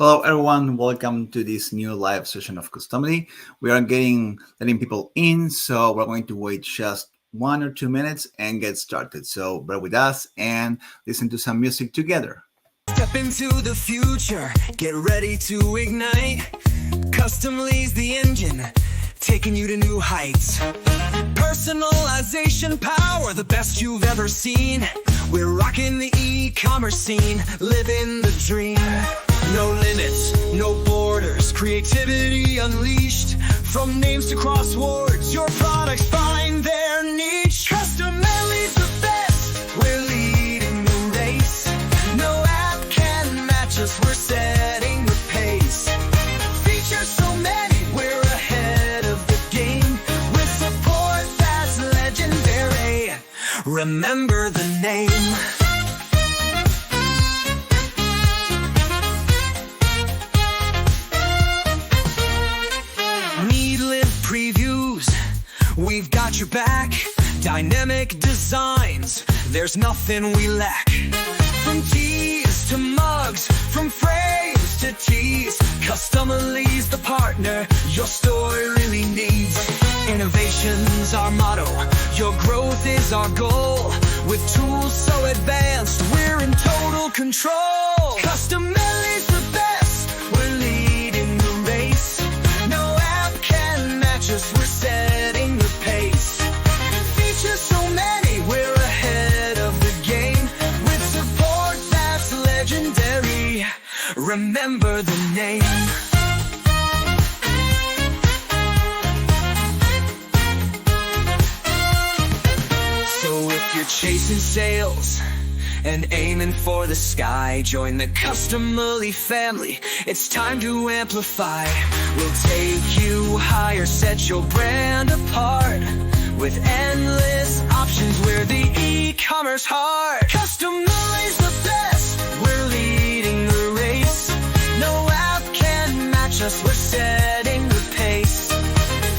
Hello, everyone. Welcome to this new live session of Customily. We are letting people in, so we're going to wait just 1 or 2 minutes and get started. So bear with us and listen to some music together. Step into the future, get ready to ignite. Customly's the engine, taking you to new heights. Personalization power, the best you've ever seen. We're rocking the e-commerce scene, living the dream. No limits, no borders, creativity unleashed. From names to crosswords, your products find their niche. Customily's the best, we're leading the race. No app can match us, we're setting the pace. Features so many, we're ahead of the game. With support that's legendary, remember the name. We've got your back, dynamic designs, there's nothing we lack. From tees to mugs, from frames to tees, Customily's the partner your store really needs. Innovation's our motto, your growth is our goal. With tools so advanced, we're in total control. Customily's the best, we're leading the race. No app can match us, we're setting the pace. Features so many, we're ahead of the game. With support that's legendary, remember the name. So if you're chasing sales and aiming for the sky, join the Customily family, it's time to amplify. We'll take you higher, set your brand apart. With endless options, we're the e-commerce heart. Customily's the best, we're leading the race. No app can match us, we're setting the pace.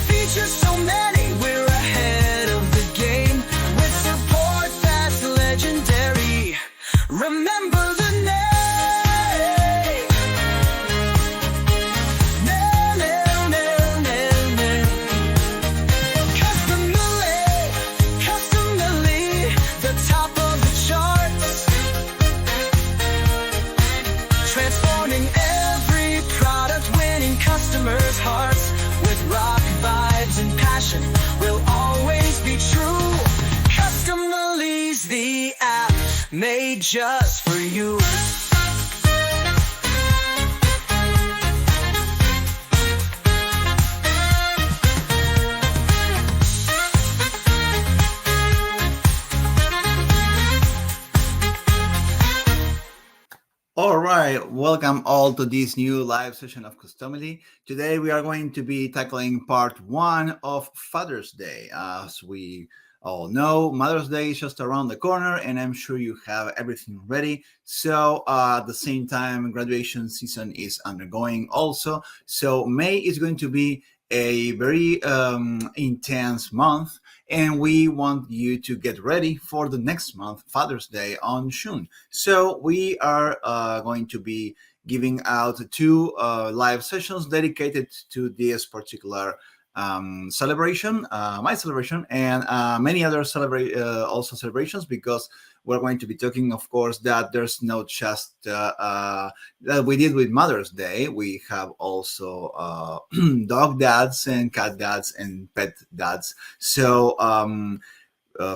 Features so many, we're ahead of the game. With support that's legendary, remember the name. Customily, the top of the charts. Transforming every product, winning customers' hearts. With rock vibes and passion, we'll always be true. Customily's the app made just for you. All right, welcome all to this new live session of Customily. Today we are going to be tackling part 1 of Father's Day. As we all know, Mother's Day is just around the corner, and I'm sure you have everything ready. So at the same time, graduation season is undergoing also. So May is going to be a very intense month, and we want you to get ready for the next month, Father's Day on June. So we are going to be giving out 2 live sessions dedicated to this particular celebration, my celebration, and many other also celebrations, because we're going to be talking, of course, that there's not just that we did with Mother's Day. We have also dog dads and cat dads and pet dads. So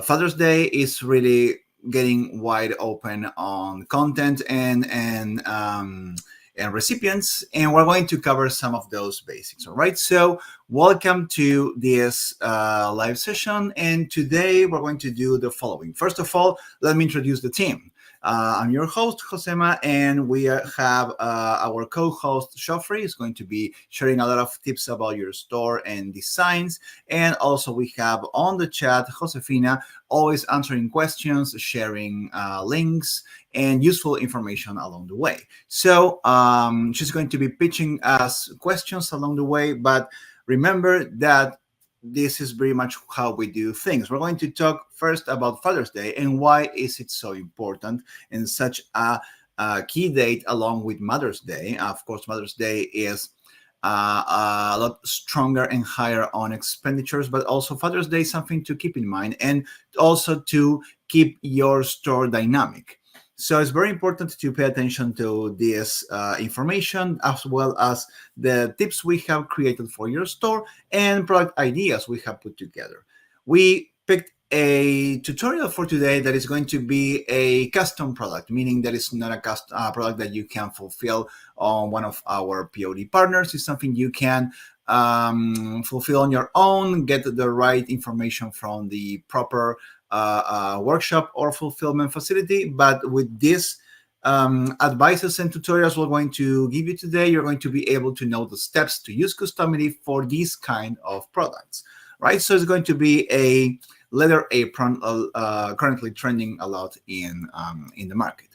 Father's Day is really getting wide open on content and recipients, and we're going to cover some of those basics. All right, so welcome to this live session, and today we're going to do the following. First of all, let me introduce the team. I'm your host, Josema, and we have our co-host, Joffrey, is going to be sharing a lot of tips about your store and designs. And also we have on the chat, Josefina, always answering questions, sharing links, and useful information along the way. So she's going to be pitching us questions along the way, but remember that this is very much how we do things. We're going to talk first about Father's Day and why is it so important and such a key date along with Mother's Day. Of course, Mother's Day is a lot stronger and higher on expenditures, but also Father's Day is something to keep in mind, and also to keep your store dynamic. So it's very important to pay attention to this information, as well as the tips we have created for your store and product ideas we have put together. We picked a tutorial for today that is going to be a custom product, meaning that it's not a custom product that you can fulfill on one of our POD partners. It's something you can fulfill on your own, get the right information from the proper workshop or fulfillment facility. But with this advices and tutorials we're going to give you today, you're going to be able to know the steps to use Customily for these kind of products, right? So it's going to be a leather apron, currently trending a lot in the market.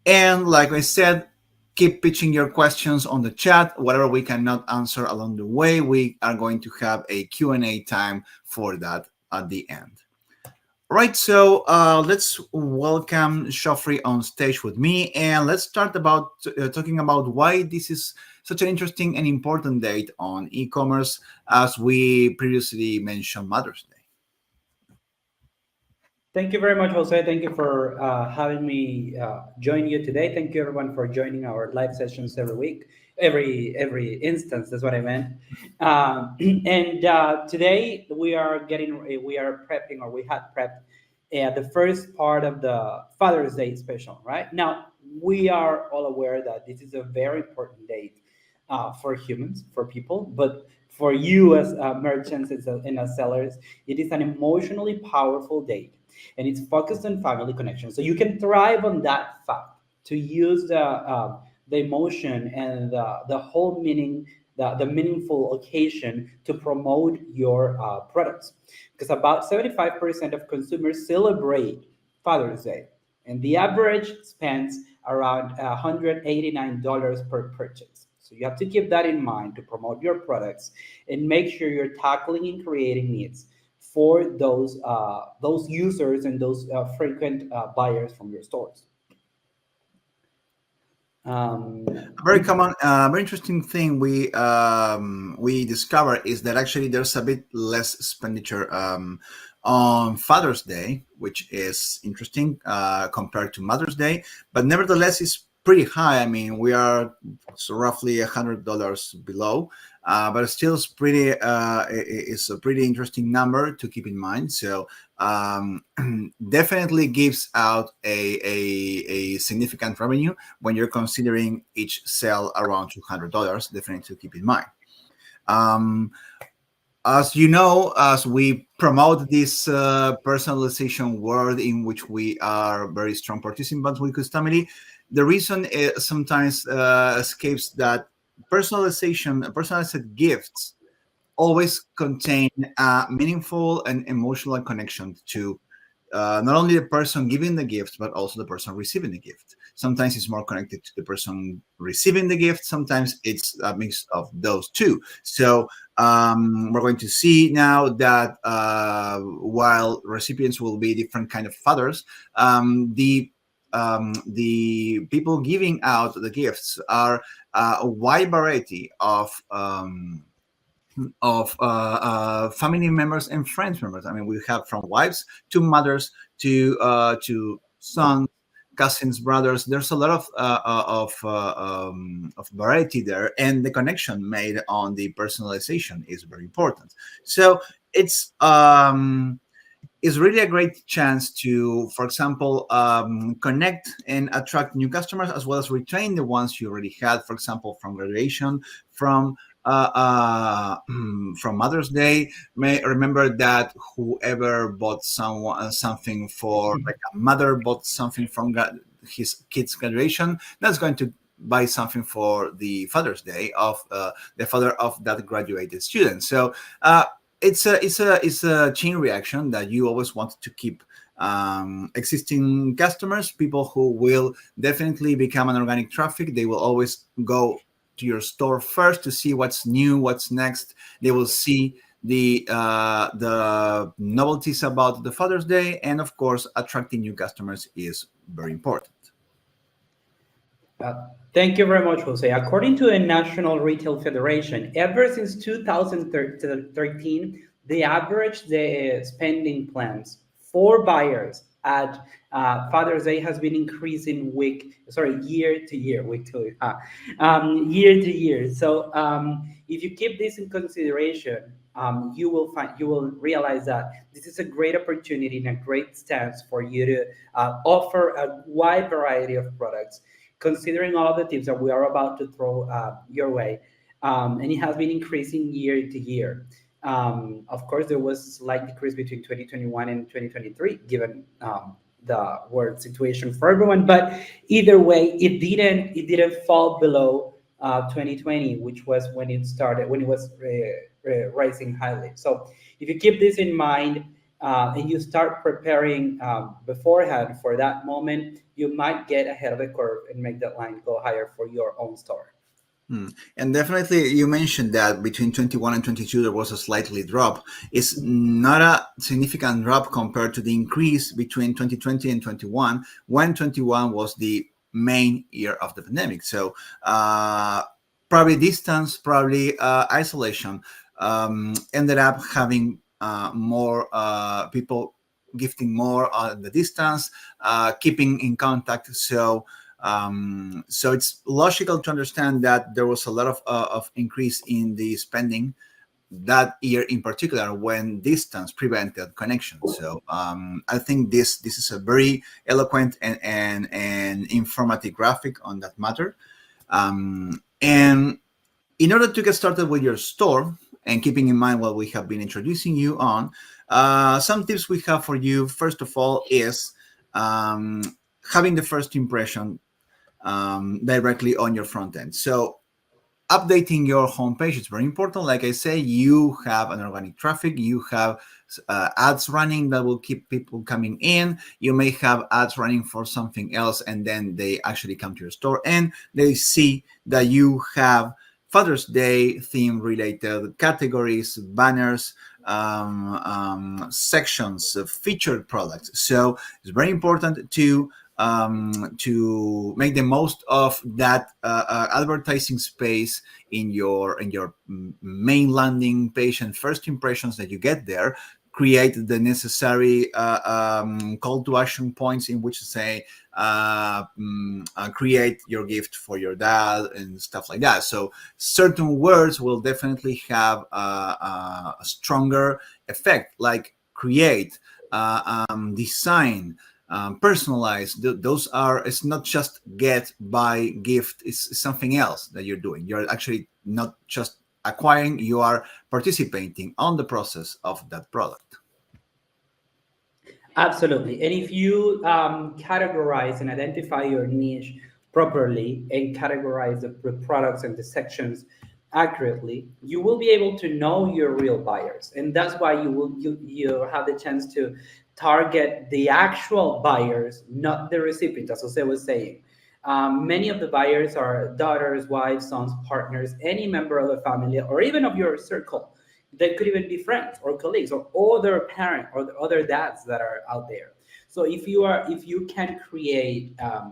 And like I said, keep pitching your questions on the chat. Whatever we cannot answer along the way, we are going to have a Q&A time for that at the end. Right, so let's welcome Joffrey on stage with me, and let's start about talking about why this is such an interesting and important date on e-commerce, as we previously mentioned Mother's Day. Thank you very much, Jose. Thank you for having me join you today. Thank you, everyone, for joining our live sessions every week, every instance. That's what I meant. And today we are prepping, or we had prepped the first part of the Father's Day special. Right now, we are all aware that this is a very important date for humans, for people, but for you as merchants and as sellers, it is an emotionally powerful date, and it's focused on family connection. So you can thrive on that fact to use the emotion and the whole meaning, the meaningful occasion to promote your products. Because about 75% of consumers celebrate Father's Day, and the average spends around $189 per purchase. So you have to keep that in mind to promote your products and make sure you're tackling and creating needs for those users and those frequent buyers from your stores. Very common, very interesting thing we discover is that actually there's a bit less expenditure on Father's Day, which is interesting compared to Mother's Day, but nevertheless it's pretty high. I mean, we are roughly $100 below, but still it's pretty. It's a pretty interesting number to keep in mind. So definitely gives out a significant revenue when you're considering each sale around $200. Definitely to keep in mind. As you know, as we promote this personalization world in which we are very strong participants with Customily, the reason it sometimes escapes that personalized gifts always contain a meaningful and emotional connection to not only the person giving the gift, but also the person receiving the gift. Sometimes it's more connected to the person receiving the gift. Sometimes it's a mix of those two. So we're going to see now that while recipients will be different kind of fathers, the people giving out the gifts are a wide variety of family members and friends members. I mean, we have from wives to mothers to sons, cousins, brothers. There's a lot of variety there, and the connection made on the personalization is very important. So it's really a great chance to, for example, connect and attract new customers, as well as retain the ones you already had, for example, from graduation, from Mother's Day. May remember that whoever bought something for, like a mother bought something from his kid's graduation, that's going to buy something for the Father's Day of the father of that graduated student. So it's a chain reaction that you always want to keep existing customers, people who will definitely become an organic traffic. They will always go to your store first to see what's new, what's next. They will see the novelties about the Father's Day, and of course, attracting new customers is very important. Thank you very much, Jose. According to the National Retail Federation, ever since 2013, the average the spending plans for buyers at Father's Day has been increasing year to year, year to year. So if you keep this in consideration, you will realize that this is a great opportunity and a great stance for you to offer a wide variety of products considering all of the tips that we are about to throw your way, and it has been increasing year to year. Of course, there was a slight decrease between 2021 and 2023, given the world situation for everyone. But either way, it didn't fall below 2020, which was when it started, when it was rising highly. So if you keep this in mind, and you start preparing beforehand for that moment, you might get ahead of the curve and make that line go higher for your own store. And definitely, you mentioned that between 21 and 22, there was a slightly drop. It's not a significant drop compared to the increase between 2020 and 21, when 21 was the main year of the pandemic. So probably distance, probably isolation ended up having more people gifting more on the distance, keeping in contact. So it's logical to understand that there was a lot of increase in the spending that year in particular when distance prevented connection. So I think this is a very eloquent and informative graphic on that matter. And in order to get started with your store and keeping in mind what we have been introducing you on, some tips we have for you, first of all, is having the first impression directly on your front end. So updating your homepage is very important. Like I say, you have an organic traffic, you have ads running that will keep people coming in. You may have ads running for something else, and then they actually come to your store and they see that you have Father's Day theme related categories, banners, sections of featured products. So it's very important to make the most of that advertising space in your main landing page and first impressions that you get there. Create the necessary call to action points in which to say create your gift for your dad and stuff like that. So certain words will definitely have a stronger effect, like create, design, personalized. Those are, it's not just get, buy, gift. It's something else that you're doing. You're actually not just acquiring, you are participating on the process of that product. Absolutely. And if you categorize and identify your niche properly and categorize the products and the sections accurately, you will be able to know your real buyers. And that's why you have the chance to target the actual buyers, not the recipients, as Jose was saying. Many of the buyers are daughters, wives, sons, partners, any member of the family, or even of your circle. They could even be friends or colleagues or other parents or the other dads that are out there. So if you can create a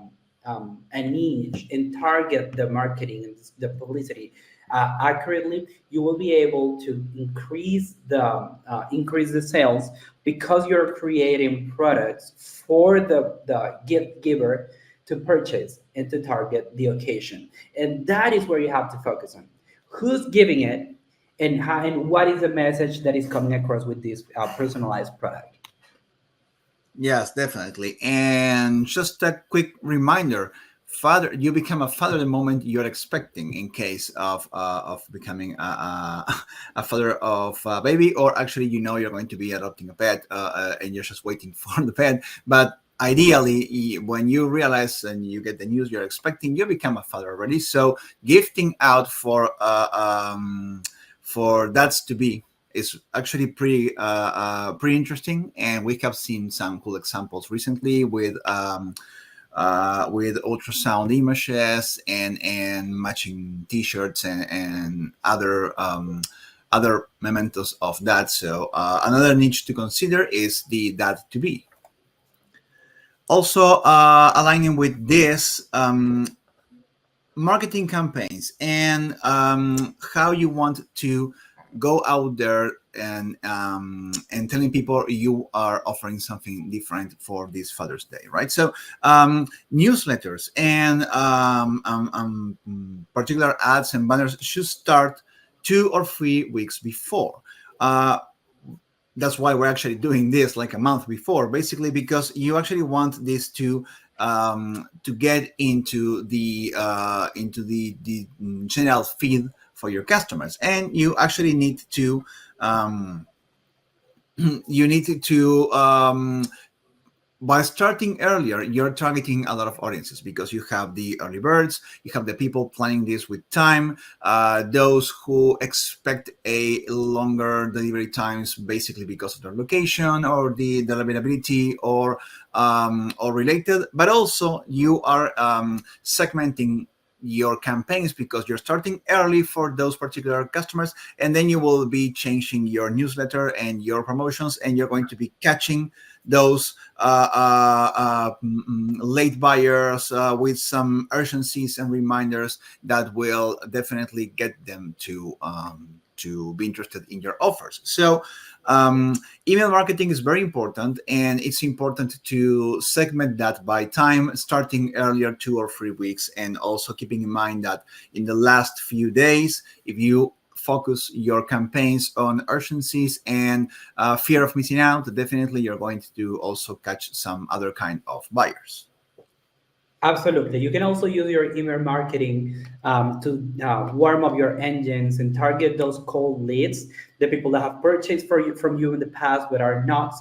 niche and target the marketing and the publicity accurately, you will be able to increase the sales because you're creating products for the gift giver to purchase and to target the occasion. And that is where you have to focus on who's giving it and how and what is the message that is coming across with this personalized product. Yes, definitely. And just a quick reminder: father, you become a father the moment you're expecting. In case of becoming a father of a baby, or actually, you're going to be adopting a pet, and you're just waiting for the pet. But ideally, when you realize and you get the news you're expecting, you become a father already. So gifting out for that's to be is actually pretty interesting, and we have seen some cool examples recently with ultrasound images and matching T-shirts and other mementos of that. So another niche to consider is the that to be. Also, aligning with this, marketing campaigns and how you want to go out there and telling people you are offering something different for this Father's Day, right? So newsletters and particular ads and banners should start 2 or 3 weeks before. Uh, that's why we're actually doing this like a month before, basically because you actually want this to get into the general feed for your customers, and you actually need to um, you need to by starting earlier, you're targeting a lot of audiences because you have the early birds, you have the people planning this with time, those who expect a longer delivery times basically because of their location or the availability or related, but also you are segmenting your campaigns because you're starting early for those particular customers, and then you will be changing your newsletter and your promotions, and you're going to be catching those late buyers with some urgencies and reminders that will definitely get them to be interested in your offers. So um, email marketing is very important, and it's important to segment that by time, starting earlier 2 or 3 weeks, and also keeping in mind that in the last few days, if you focus your campaigns on urgencies and fear of missing out, definitely you're going to also catch some other kind of buyers. Absolutely. You can also use your email marketing to warm up your engines and target those cold leads, the people that have purchased from you in the past but are not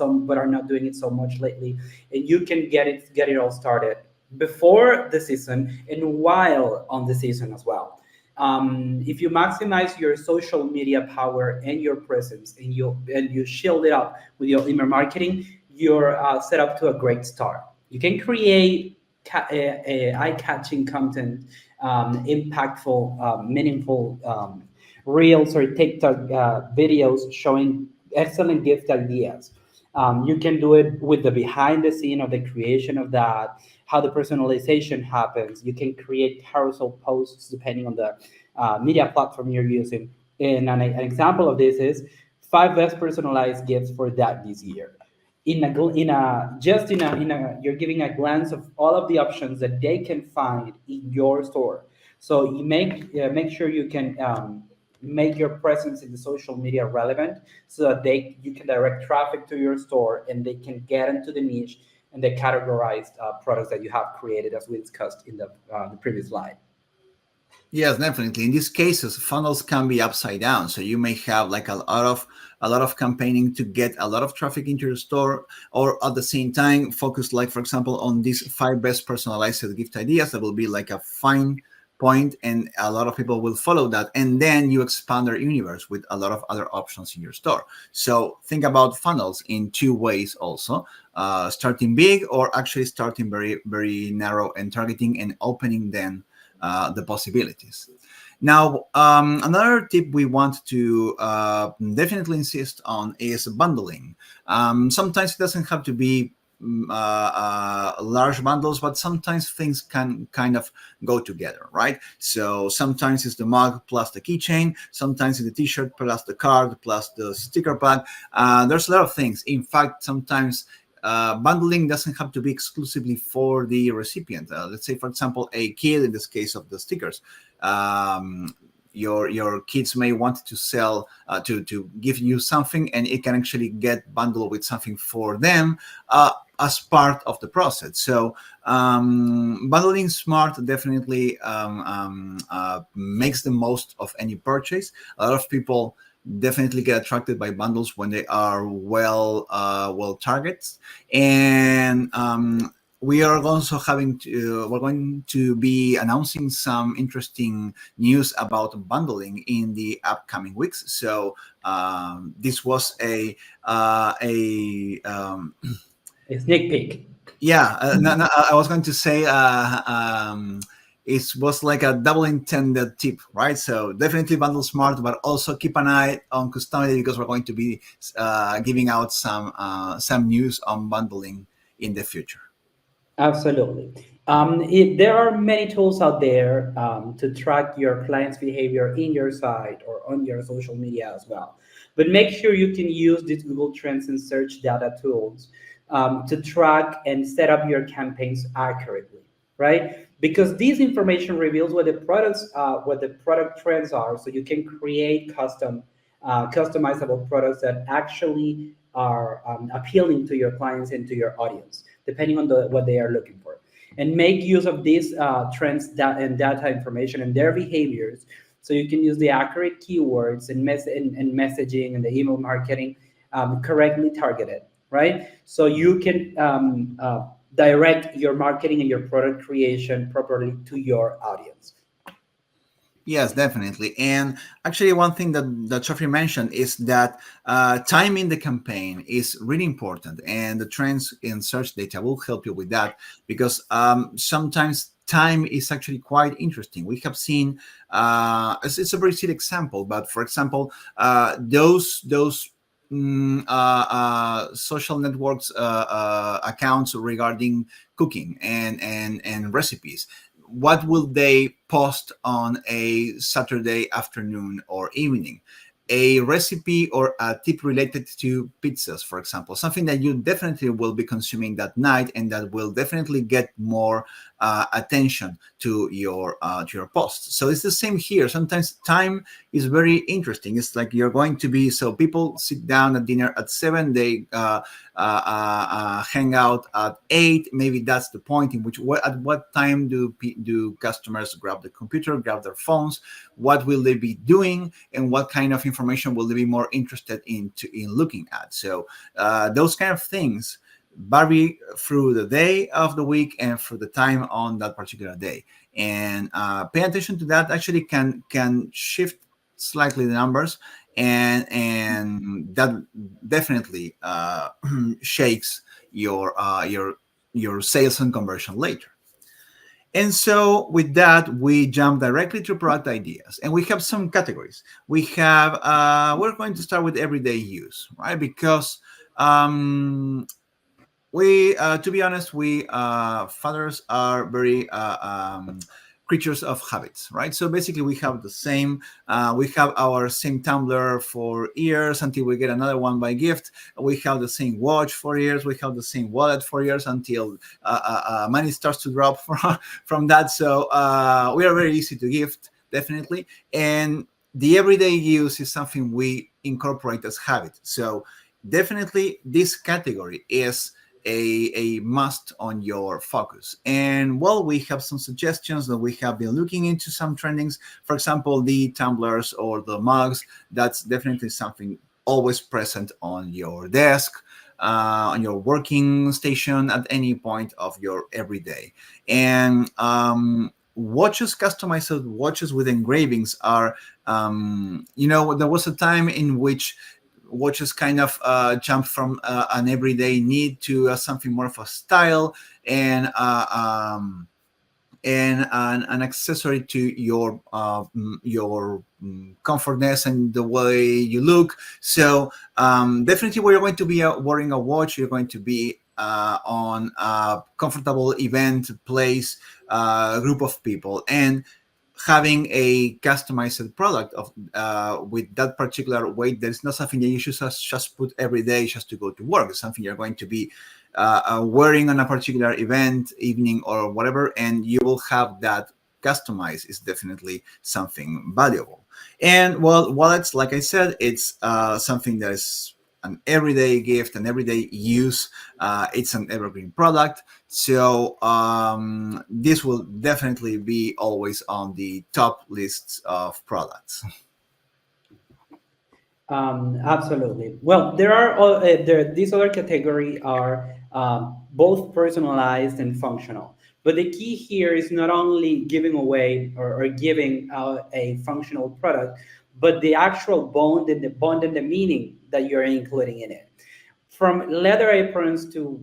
doing it so much lately, and you can get it all started before the season and while on the season as well. If you maximize your social media power and your presence, and you shield it up with your email marketing, you're set up to a great start. You can create eye-catching content, impactful, meaningful reels or TikTok videos showing excellent gift ideas. You can do it with the behind the scene of the creation of that, how the personalization happens. You can create carousel posts depending on the media platform you're using. And an example of this is five best personalized gifts for that this year. You're giving a glance of all of the options that they can find in your store. So you make sure you can make your presence in the social media relevant, so that they you can direct traffic to your store and they can get into the niche and the categorized products that you have created, as we discussed in the previous slide. Yes, definitely. In these cases, funnels can be upside down. So you may have like a lot of campaigning to get a lot of traffic into your store, or at the same time focus, like for example, on these five best personalized gift ideas. That will be like a fine point, and a lot of people will follow that. And then you expand their universe with a lot of other options in your store. So think about funnels in two ways also. Starting big, or actually starting very, very narrow and targeting and opening then the possibilities. Now, another tip we want to definitely insist on is bundling. Sometimes it doesn't have to be large bundles, but sometimes things can kind of go together, right? So sometimes it's the mug plus the keychain, sometimes it's the t-shirt plus the card plus the sticker pack. There's a lot of things. In fact, sometimes bundling doesn't have to be exclusively for the recipient. Let's say, for example, a kid, in this case of the stickers. Your kids may want to sell to give you something, and it can actually get bundled with something for them as part of the process. So bundling smart definitely makes the most of any purchase. A lot of people definitely get attracted by bundles when they are well targeted, and we're going to be announcing some interesting news about bundling in the upcoming weeks. So this was a A sneak peek. yeah, no, I was going to say it was like a double intended tip, right? So definitely bundle smart, but also keep an eye on Customily, because we're going to be giving out some news on bundling in the future. Absolutely. There are many tools out there to track your client's behavior in your site or on your social media as well. But make sure you can use these Google Trends and search data tools to track and set up your campaigns accurately, right? Because this information reveals what the product trends are, so you can create customizable products that actually are appealing to your clients and to your audience, depending on what they are looking for, and make use of these trends and data information and their behaviors, so you can use the accurate keywords and messaging and the email marketing correctly targeted, right? So you can direct your marketing and your product creation properly to your audience. Yes, definitely. And actually, one thing that Geoffrey mentioned is that timing the campaign is really important, and the trends in search data will help you with that because sometimes time is actually quite interesting. We have seen it's a very silly example, but for example, those social networks accounts regarding cooking and recipes, what will they post on a Saturday afternoon or evening? A recipe or a tip related to pizzas, for example, something that you definitely will be consuming that night, and that will definitely get more attention to your posts. So it's the same here. Sometimes time is very interesting. It's like you're going to be, so people sit down at dinner at 7, they hang out at 8. Maybe that's the point in which at what time do customers grab the computer, grab their phones? What will they be doing, and what kind of information will they be more interested in looking at? So those kind of things vary through the day of the week and through the time on that particular day, and pay attention to that. Actually can shift slightly the numbers, and that definitely shakes your sales and conversion later. And so with that, we jump directly to product ideas, and we have some categories. We're going to start with everyday use, right? Because we to be honest, we fathers are very creatures of habits, right? So basically we have the same we have our same tumbler for years until we get another one by gift. We have the same watch for years. We have the same wallet for years until money starts to drop from that. So we are very easy to gift, definitely. And the everyday use is something we incorporate as habit. So definitely this category is a must on your focus. And well, we have some suggestions that we have been looking into some trendings. For example, the tumblers or the mugs. That's definitely something always present on your desk, on your working station at any point of your everyday. And watches, customized watches with engravings are, there was a time in which watches kind of jumped from an everyday need to something more of a style and an accessory to your comfortness and the way you look. So definitely, when you're going to be wearing a watch, you're going to be on a comfortable event, place, group of people, and having a customized product of with that particular weight, there's not something that you should just put every day just to go to work. It's something you're going to be wearing on a particular event, evening, or whatever, and you will have that customized. Is definitely something valuable. And well, wallets, like I said, it's something that is an everyday gift, an everyday use. It's an evergreen product. So this will definitely be always on the top lists of products. Absolutely. Well, these other category are both personalized and functional. But the key here is not only giving away or giving out a functional product, but the actual bond and the meaning that you're including in it. From leather aprons to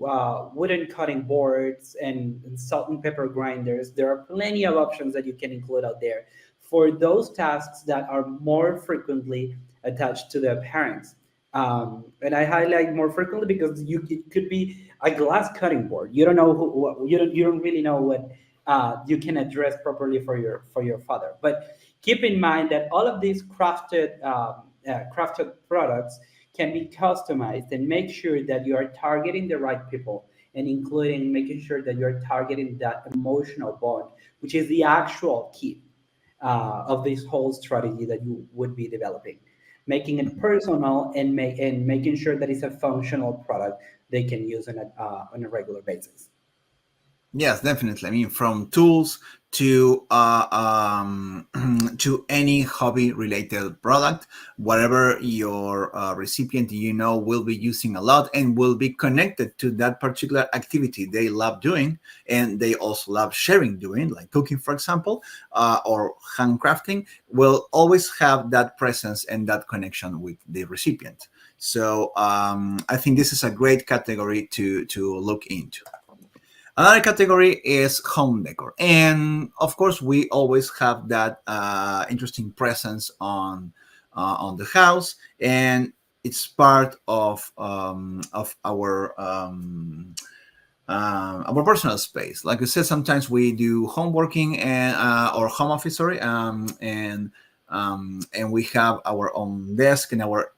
wooden cutting boards and salt and pepper grinders, there are plenty of options that you can include out there for those tasks that are more frequently attached to the parents. And I highlight more frequently because it could be a glass cutting board. You don't know you don't really know what you can address properly for your father. But keep in mind that all of these crafted products can be customized, and make sure that you are targeting the right people, and including making sure that you're targeting that emotional bond, which is the actual key of this whole strategy that you would be developing, making it personal, and making sure that it's a functional product they can use on a regular basis. Yes, definitely. I mean, from tools to to any hobby-related product, whatever your recipient will be using a lot and will be connected to that particular activity they love doing, and they also love sharing doing, like cooking, for example, or handcrafting, will always have that presence and that connection with the recipient. So I think this is a great category to look into. Another category is home decor, and of course, we always have that interesting presence on the house, and it's part of our personal space. Like I said, sometimes we do home working and or home office, sorry, and we have our own desk and our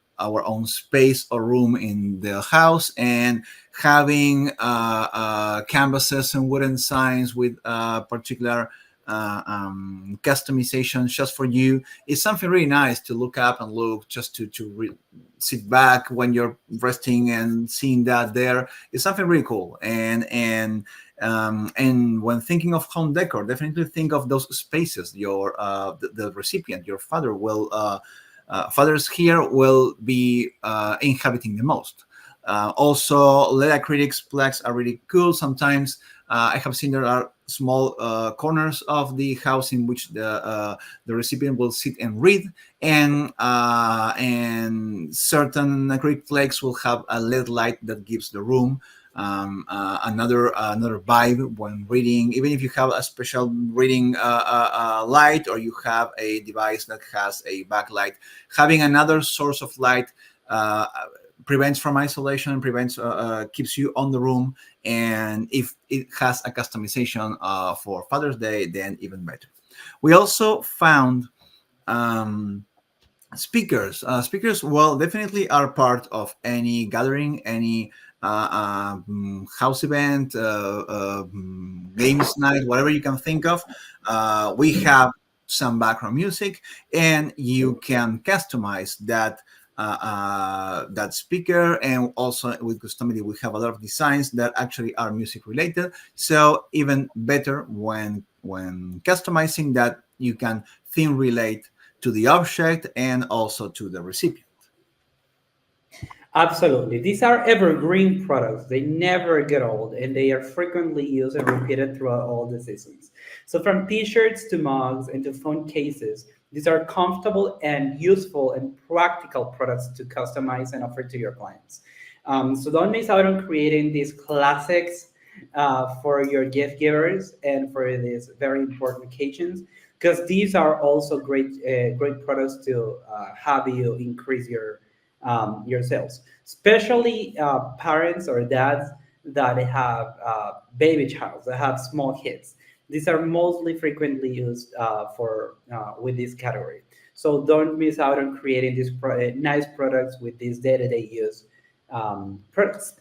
own space or room in the house, and having canvases and wooden signs with particular customization just for you is something really nice to look up and look, just to sit back when you're resting and seeing that there is something really cool. And when thinking of home decor, definitely think of those spaces your the recipient, your father will fathers here will be inhabiting the most. Also, lead acrylics plaques are really cool. Sometimes I have seen there are small corners of the house in which the recipient will sit and read, and certain acrylic flakes will have a LED light that gives the room another vibe when reading. Even if you have a special reading light, or you have a device that has a backlight, having another source of light prevents from isolation, prevents keeps you on the room, and if it has a customization for Father's Day, then even better. We also found speakers. Speakers, well, definitely are part of any gathering, any house event, games night, whatever you can think of. We have some background music, and you can customize that speaker. And also with Customily, we have a lot of designs that actually are music related. So even better when customizing that, you can theme relate to the object and also to the recipient. Absolutely. These are evergreen products. They never get old, and they are frequently used and repeated throughout all the seasons. So, from t shirts to mugs and to phone cases, these are comfortable and useful and practical products to customize and offer to your clients. So, don't miss out on creating these classics for your gift givers and for these very important occasions, because these are also great products to have you increase your sales, especially parents or dads that have baby childs, that have small kids. These are mostly frequently used for with this category. So don't miss out on creating these nice products with these day-to-day use products.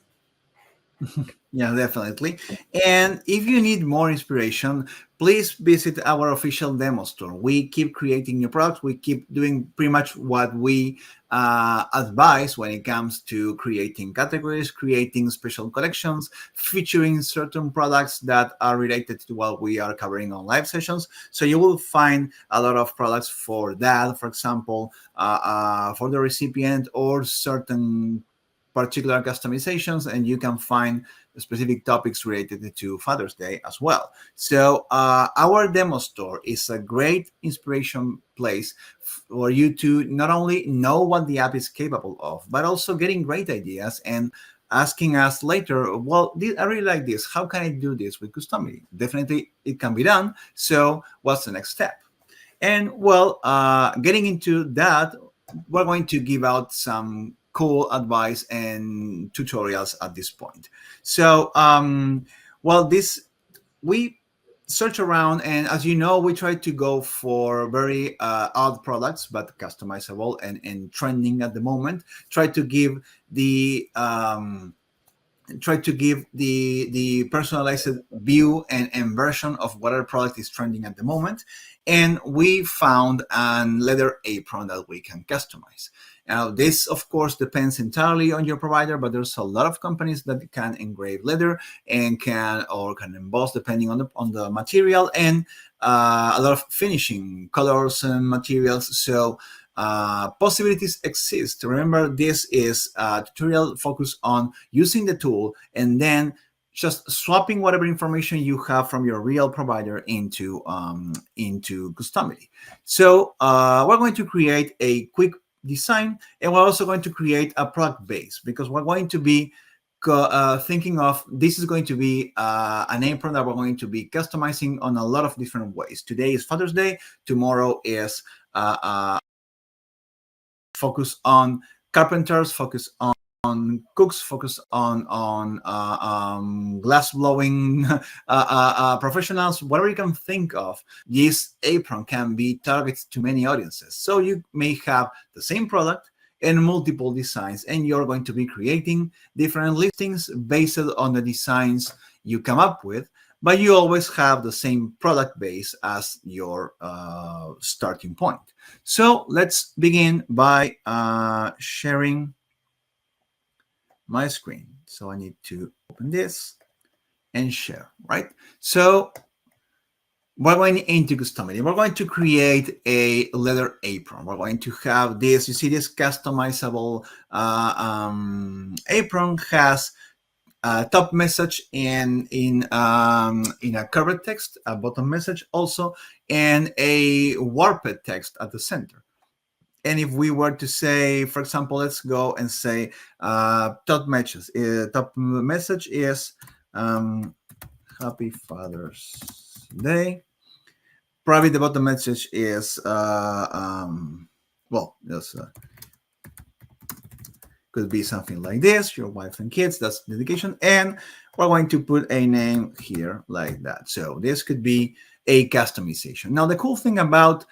Yeah, definitely. And if you need more inspiration, please visit our official demo store. We keep creating new products. We keep doing pretty much what we advise when it comes to creating categories, creating special collections, featuring certain products that are related to what we are covering on live sessions. So you will find a lot of products for that, for example, for the recipient, or certain particular customizations, and you can find specific topics related to Father's Day as well. So our demo store is a great inspiration place for you to not only know what the app is capable of, but also getting great ideas and asking us later, well, I really like this. How can I do this with Customily? Definitely it can be done. So what's the next step? And well, getting into that, we're going to give out some cool advice and tutorials at this point. So, well, this we search around, and as you know, we try to go for very odd products but customizable and trending at the moment. Try to give the personalized view and version of whatever product is trending at the moment. And we found a leather apron that we can customize. Now, this of course depends entirely on your provider, but there's a lot of companies that can engrave leather and can emboss depending on the material, and a lot of finishing colors and materials. So possibilities exist. Remember, this is a tutorial focused on using the tool and then just swapping whatever information you have from your real provider into Customily. So we're going to create a quick design, and we're also going to create a product base, because we're going to be thinking of this is going to be an apron that we're going to be customizing on a lot of different ways. Today is Father's Day. Tomorrow is focus on carpenters, focus on cooks, focus on glass blowing professionals. Whatever you can think of, this apron can be targeted to many audiences. So you may have the same product and multiple designs, and you're going to be creating different listings based on the designs you come up with, but you always have the same product base as your starting point. So let's begin by sharing my screen. So I need to open this and share, right? So we're going into Customily. We're going to create a leather apron. We're going to have this, you see this customizable apron has a top message and in a covered text, a bottom message also, and a warped text at the center. And if we were to say, for example, let's go and say top message is Happy Father's Day. Probably the bottom message is well, just could be something like this, your wife and kids, that's dedication. And we're going to put a name here like that. So this could be a customization. Now, the cool thing about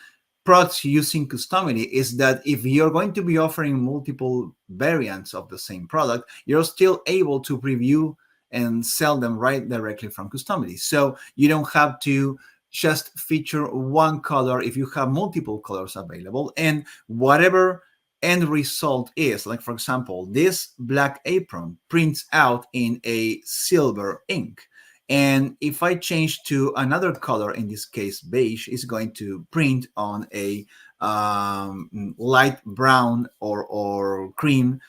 products using Customily is that if you're going to be offering multiple variants of the same product, you're still able to preview and sell them right directly from Customily. So you don't have to just feature one color if you have multiple colors available, and whatever end result is, like for example, this black apron prints out in a silver ink. And if I change to another color, in this case beige, is going to print on a light brown or cream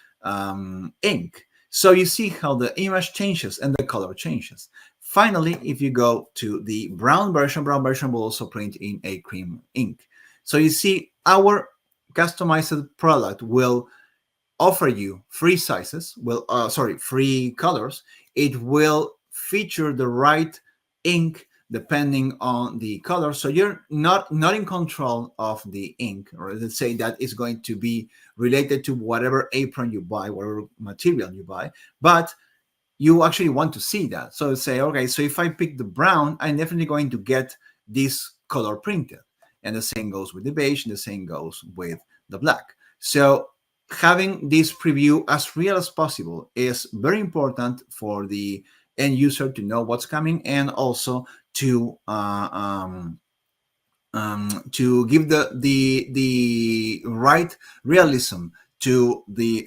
ink. So you see how the image changes and the color changes. Finally, if you go to the brown version will also print in a cream ink. So you see our customized product will offer you free sizes, free colors. It will feature the right ink depending on the color, so you're not in control of the ink, or let's say that is going to be related to whatever apron you buy, whatever material you buy, but you actually want to see that. So say, okay, so if I pick the brown, I'm definitely going to get this color printed, and the same goes with the beige, and the same goes with the black. So having this preview as real as possible is very important for the end user to know what's coming, and also to give the right realism to the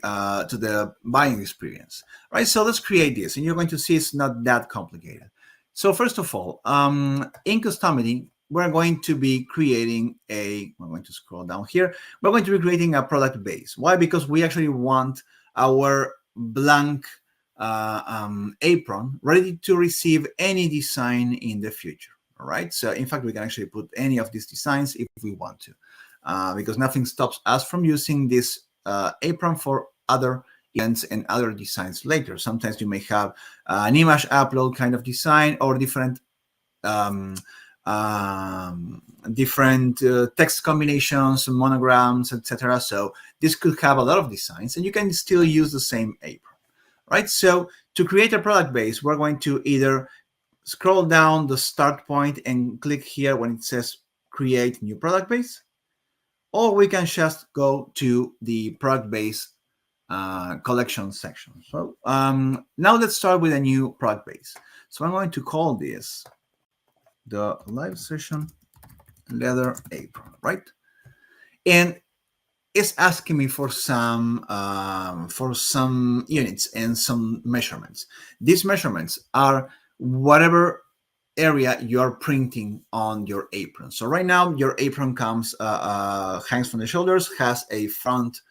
buying experience, right? So let's create this, and you're going to see it's not that complicated. So first of all, in Customily, we're going to be creating we're going to scroll down here. We're going to be creating a product base. Why? Because we actually want our blank apron ready to receive any design in the future. All right. So in fact, we can actually put any of these designs if we want to, because nothing stops us from using this apron for other events and other designs later. Sometimes you may have an image upload kind of design, or different different text combinations, monograms, etc. So this could have a lot of designs, and you can still use the same apron, right? So to create a product base, we're going to either scroll down the start point and click here when it says create new product base, or we can just go to the product base collection section. So now let's start with a new product base. So I'm going to call this the live session leather apron, right? And it's asking me for some units and some measurements. These measurements are whatever area you're printing on your apron. So right now your apron comes hangs from the shoulders, has a front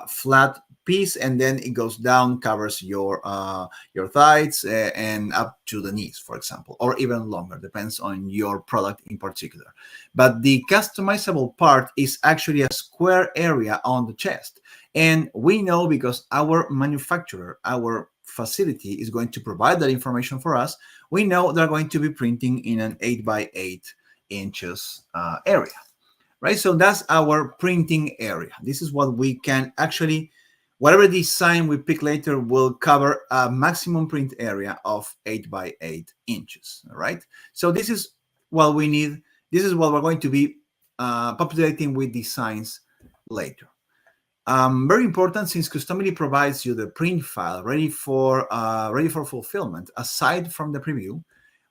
flat piece, and then it goes down, covers your thighs and up to the knees, for example, or even longer, depends on your product in particular. But the customizable part is actually a square area on the chest, and we know because our manufacturer, our facility is going to provide that information for us. We know they're going to be printing in an 8 by 8 inches area. Right, so that's our printing area. This is what we can actually, whatever design we pick later will cover a maximum print area of 8 by 8 inches. All right, so this is what we need. This is what we're going to be populating with designs later. Very important, since Customily provides you the print file ready for fulfillment. Aside from the preview,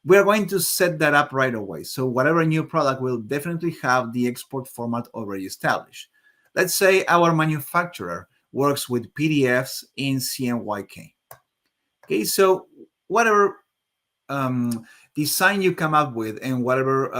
we are going to set that up right away. So whatever new product will definitely have the export format already established. Let's say our manufacturer works with PDFs in CMYK. Okay, so whatever design you come up with and whatever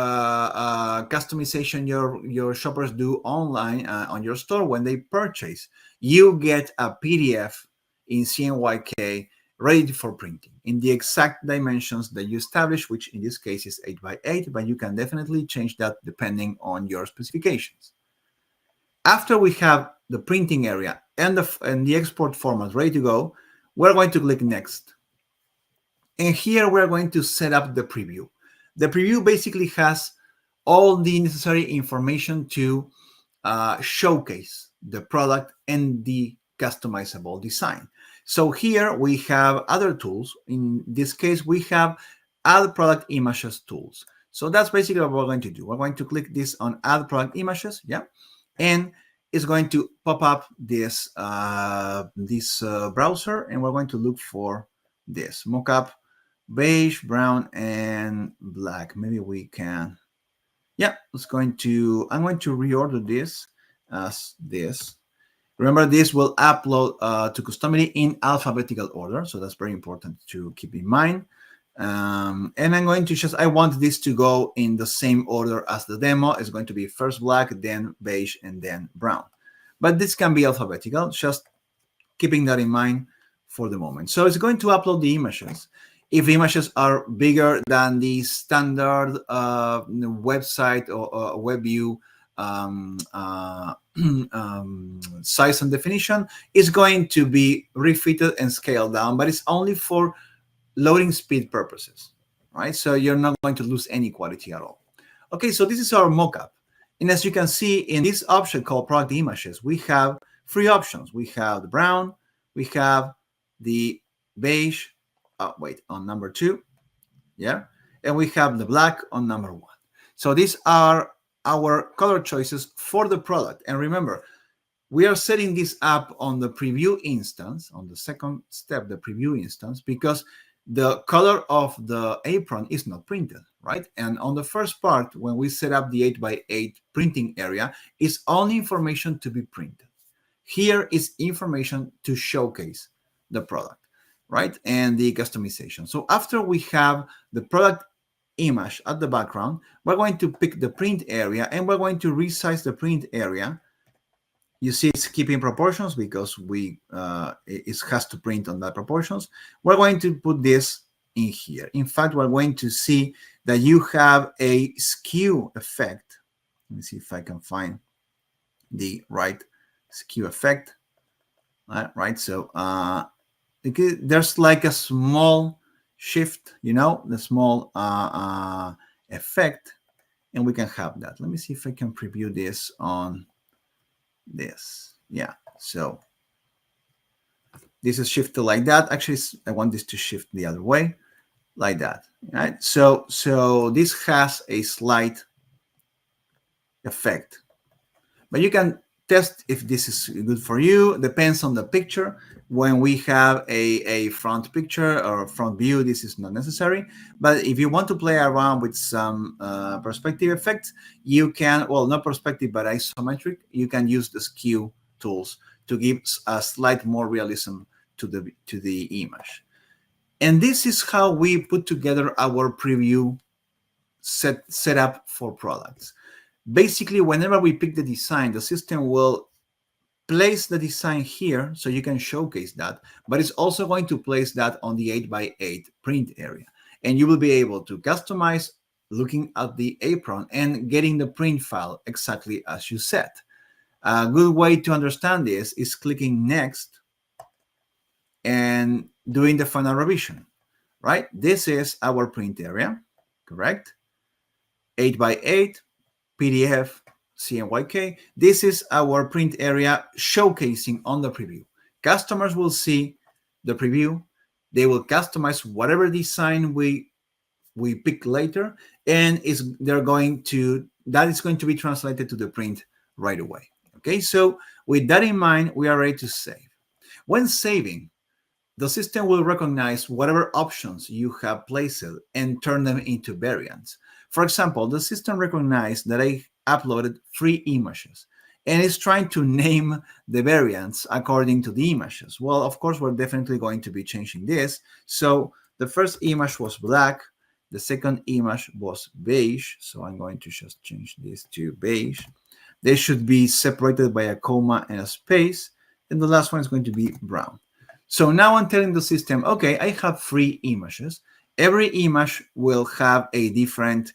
customization your shoppers do online on your store, when they purchase, you get a PDF in CMYK ready for printing in the exact dimensions that you establish, which in this case is 8 by 8, but you can definitely change that depending on your specifications. After we have the printing area and the export format ready to go, we're going to click next. And here we're going to set up the preview. The preview basically has all the necessary information to showcase the product and the customizable design. So here we have other tools. In this case, we have add product images tools. So that's basically what we're going to do. We're going to click this on add product images, yeah, and it's going to pop up this browser, and we're going to look for this mockup beige, brown, and black. Maybe we can, yeah, I'm going to reorder this as this. Remember, this will upload to Customily in alphabetical order, so that's very important to keep in mind. And I'm going to I want this to go in the same order as the demo. It's going to be first black, then beige, and then brown. But this can be alphabetical, just keeping that in mind for the moment. So it's going to upload the images. If images are bigger than the standard website or web view size and definition, is going to be refitted and scaled down, but it's only for loading speed purposes, right? So you're not going to lose any quality at all. Okay, so this is our mockup. And as you can see in this option called product images, we have three options. We have the brown, we have the beige, on number 2, yeah, and we have the black on number 1. So these are our color choices for the product. And remember, we are setting this up on the preview instance, on the second step, the preview instance, because the color of the apron is not printed, right? And on the first part, when we set up the 8 by 8 printing area, is only information to be printed. Here is information to showcase the product, right? And the customization. So after we have the product image at the background, we're going to pick the print area, and we're going to resize the print area. You see it's keeping proportions because it has to print on that proportions. We're going to put this in here. In fact, we're going to see that you have a skew effect. Let me see if I can find the right skew effect. Right, so there's like a small shift, the small effect, and we can have that. Let me see if I can preview this on this. Yeah, so this is shifted like that. Actually, I want this to shift the other way, like that. Right? So this has a slight effect, but you can test if this is good for you. Depends on the picture. When we have a front picture or front view, this is not necessary. But if you want to play around with some perspective effects, you can, well, not perspective, but isometric, you can use the skew tools to give a slight more realism to the image. And this is how we put together our preview setup for products. Basically, whenever we pick the design, the system will place the design here so you can showcase that, but it's also going to place that on the 8x8 print area. And you will be able to customize looking at the apron and getting the print file exactly as you said. A good way to understand this is clicking next and doing the final revision, right? This is our print area, correct? 8x8, PDF, CMYK. This is our print area showcasing on the preview. Customers will see the preview. They will customize whatever design we pick later, and that is going to be translated to the print right away. Okay, so with that in mind, we are ready to save. When saving, the system will recognize whatever options you have placed and turn them into variants. For example, the system recognized that I uploaded 3 images and is trying to name the variants according to the images. Well, of course, we're definitely going to be changing this. So the first image was black. The second image was beige. So I'm going to just change this to beige. They should be separated by a comma and a space. And the last one is going to be brown. So now I'm telling the system, okay, I have 3 images. Every image will have a different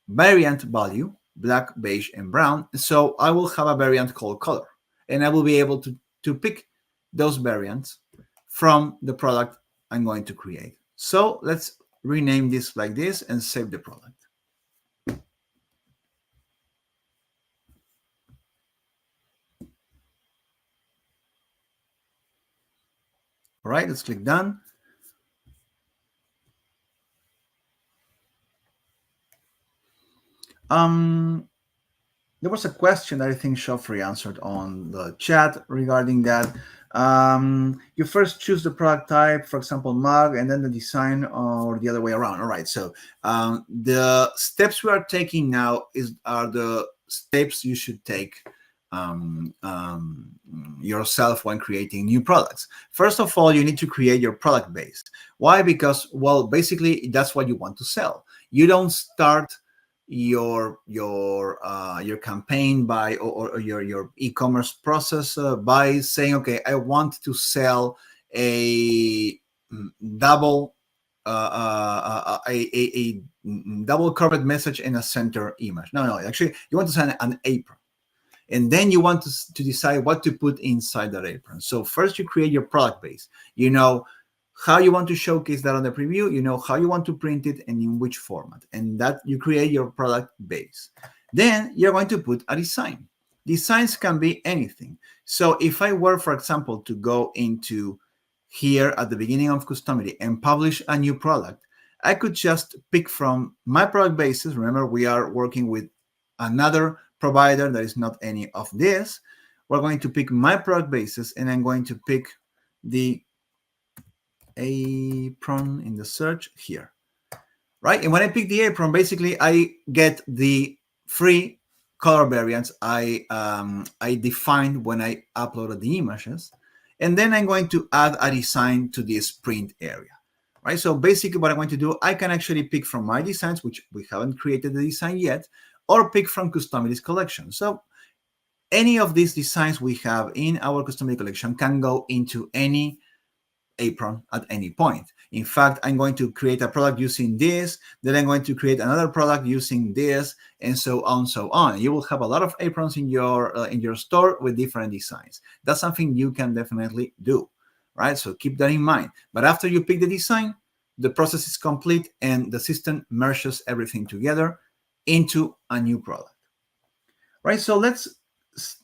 variant value, black, beige, and brown. So I will have a variant called color, and I will be able to pick those variants from the product I'm going to create. So let's rename this like this and save the product. All right, let's click done. There was a question that I think Shoffrey answered on the chat regarding that. You first choose the product type, for example, mug, and then the design, or the other way around. All right, so the steps we are taking now are the steps you should take yourself when creating new products. First of all, you need to create your product base. Why? Because, well, basically that's what you want to sell. You don't start your campaign by or your e-commerce process by saying, okay, I want to sell a double a double curved message in a center image. No, actually you want to send an apron, and then you want to decide what to put inside that apron. So first you create your product base. You know how you want to showcase that on the preview, you know how you want to print it and in which format, and that you create your product base. Then you're going to put a design. Designs can be anything. So if I were, for example, to go into here at the beginning of Customily and publish a new product, I could just pick from my product bases. Remember, we are working with another provider that is not any of this. We're going to pick my product bases, and I'm going to pick the apron in the search here, right? And when I pick the apron, basically I get the free color variants I defined when I uploaded the images, and then I'm going to add a design to this print area, right? So basically what I'm going to do, I can actually pick from my designs, which we haven't created the design yet, or pick from Customily's collection. So any of these designs we have in our Customily collection can go into any apron at any point. In fact, I'm going to create a product using this, then I'm going to create another product using this, and so on, so on. You will have a lot of aprons in your store with different designs. That's something you can definitely do, right? So keep that in mind. But after you pick the design, the process is complete and the system merges everything together into a new product. Right, so let's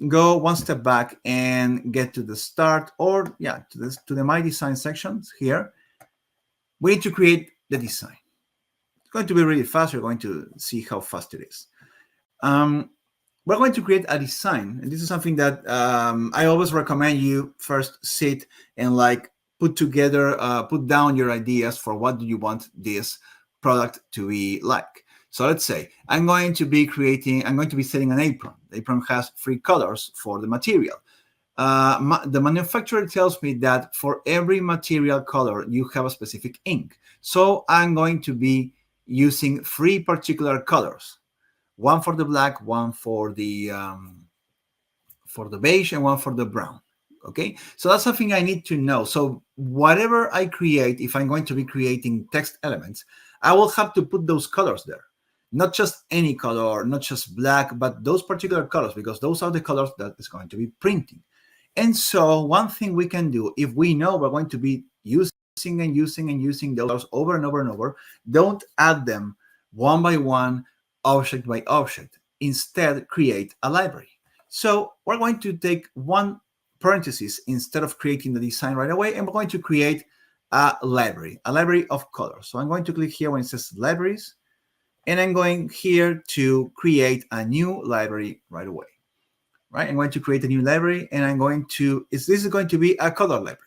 go one step back and get to the start, or yeah, to the My Design sections here. We need to create the design. It's going to be really fast. You're going to see how fast it is. We're going to create a design, and this is something that I always recommend you first sit and like put down your ideas for what do you want this product to be like. So let's say I'm going to be setting an apron. The apron has 3 colors for the material. The manufacturer tells me that for every material color, you have a specific ink. So I'm going to be using 3 particular colors. One for the black, one for the beige, and one for the brown. Okay, so that's something I need to know. So whatever I create, if I'm going to be creating text elements, I will have to put those colors there. Not just any color, not just black, but those particular colors, because those are the colors that is going to be printing. And so one thing we can do, if we know we're going to be using those colors over and over and over, don't add them one by one, object by object. Instead, create a library. So we're going to take one parenthesis instead of creating the design right away, and we're going to create a library of colors. So I'm going to click here when it says libraries, and I'm going here to create a new library right away. Right, I'm going to create a new library, and this is going to be a color library.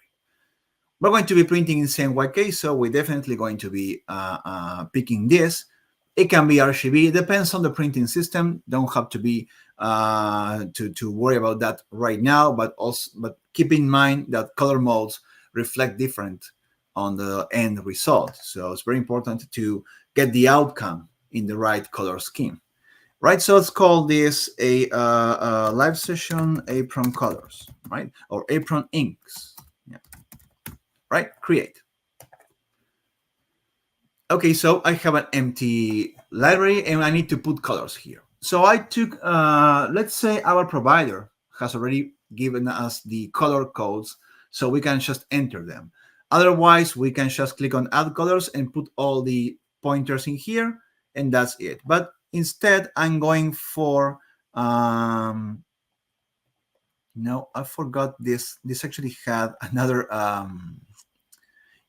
We're going to be printing in CMYK, so we're definitely going to be picking this. It can be RGB. It depends on the printing system. Don't have to be to worry about that right now, but keep in mind that color modes reflect different on the end result. So it's very important to get the outcome in the right color scheme. Right, so let's call this a live session apron colors, right, or apron inks. Yeah. Right, create. Okay, so I have an empty library and I need to put colors here. So I took, let's say our provider has already given us the color codes, so we can just enter them. Otherwise, we can just click on add colors and put all the pointers in here, and that's it. But instead, I'm going for, no, I forgot this. This actually had another, I'm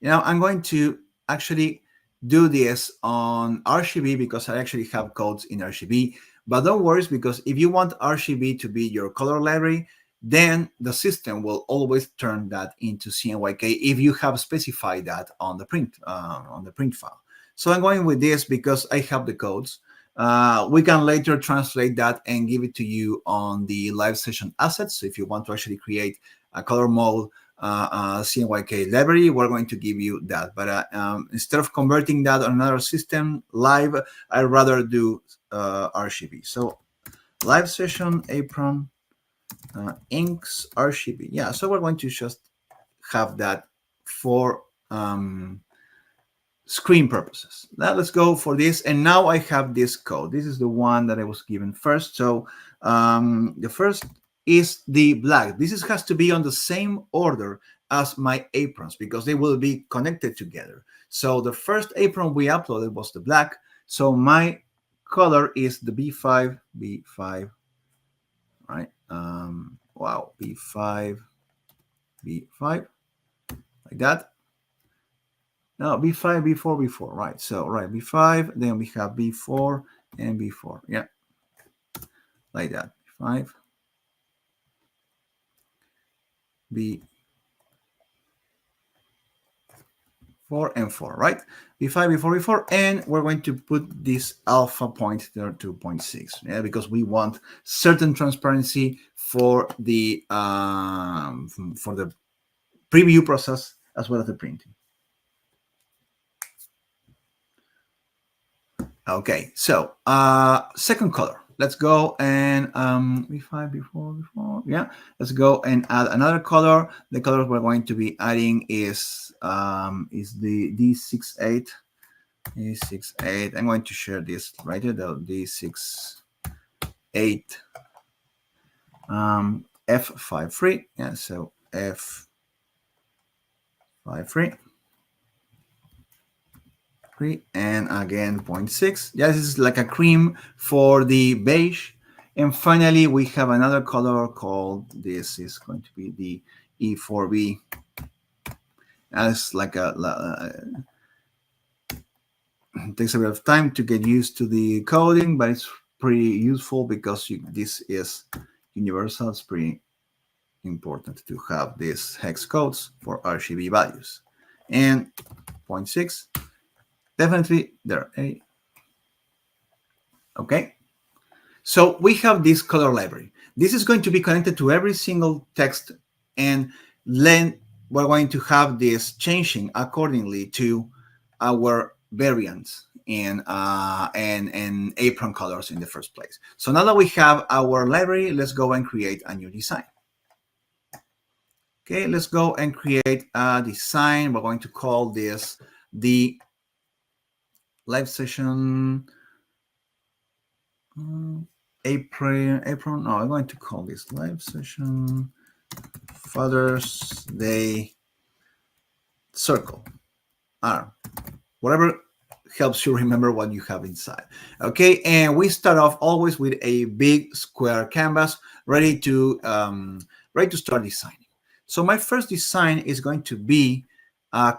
going to actually do this on RGB because I actually have codes in RGB. But don't worry, because if you want RGB to be your color library, then the system will always turn that into CMYK if you have specified that on the print file. So I'm going with this because I have the codes. We can later translate that and give it to you on the live session assets. So if you want to actually create a color mode CMYK library, we're going to give you that. But instead of converting that on another system live, I'd rather do RGB. So live session apron inks RGB. Yeah, so we're going to just have that for screen purposes. Now let's go for this. And now I have this code. This is the one that I was given first. So the first is the black. This has to be on the same order as my aprons because they will be connected together. So the first apron we uploaded was the black. So my color is the B5, right? Wow, B5, like that. No, B5, B4, B4, right? So, right, B5, then we have B4 and B4, yeah, like that. B5, B4 and 4, right? B5, B4, B4, and we're going to put this alpha point there to 0.6, yeah, because we want certain transparency for the preview process as well as the printing. Okay, so second color. Let's go and B5, B4, yeah. Let's go and add another color. The color we're going to be adding is the D68. D68. I'm going to share this right here. The D68 F53. Yeah, so F53. and again 0.6. Yeah, this is like a cream for the beige. And finally, we have another color called, this is going to be the E4B. It's like it takes a bit of time to get used to the coding, but it's pretty useful because this is universal. It's pretty important to have these hex codes for RGB values. And 0.6, definitely there. Okay. So we have this color library. This is going to be connected to every single text, and then we're going to have this changing accordingly to our variants and apron colors in the first place. So now that we have our library, let's go and create a new design. Okay, let's go and create a design. We're going to call this the live session Apron. No, I'm going to call this live session Father's Day circle. Whatever helps you remember what you have inside. Okay, and we start off always with a big square canvas ready to start designing. So my first design is going to be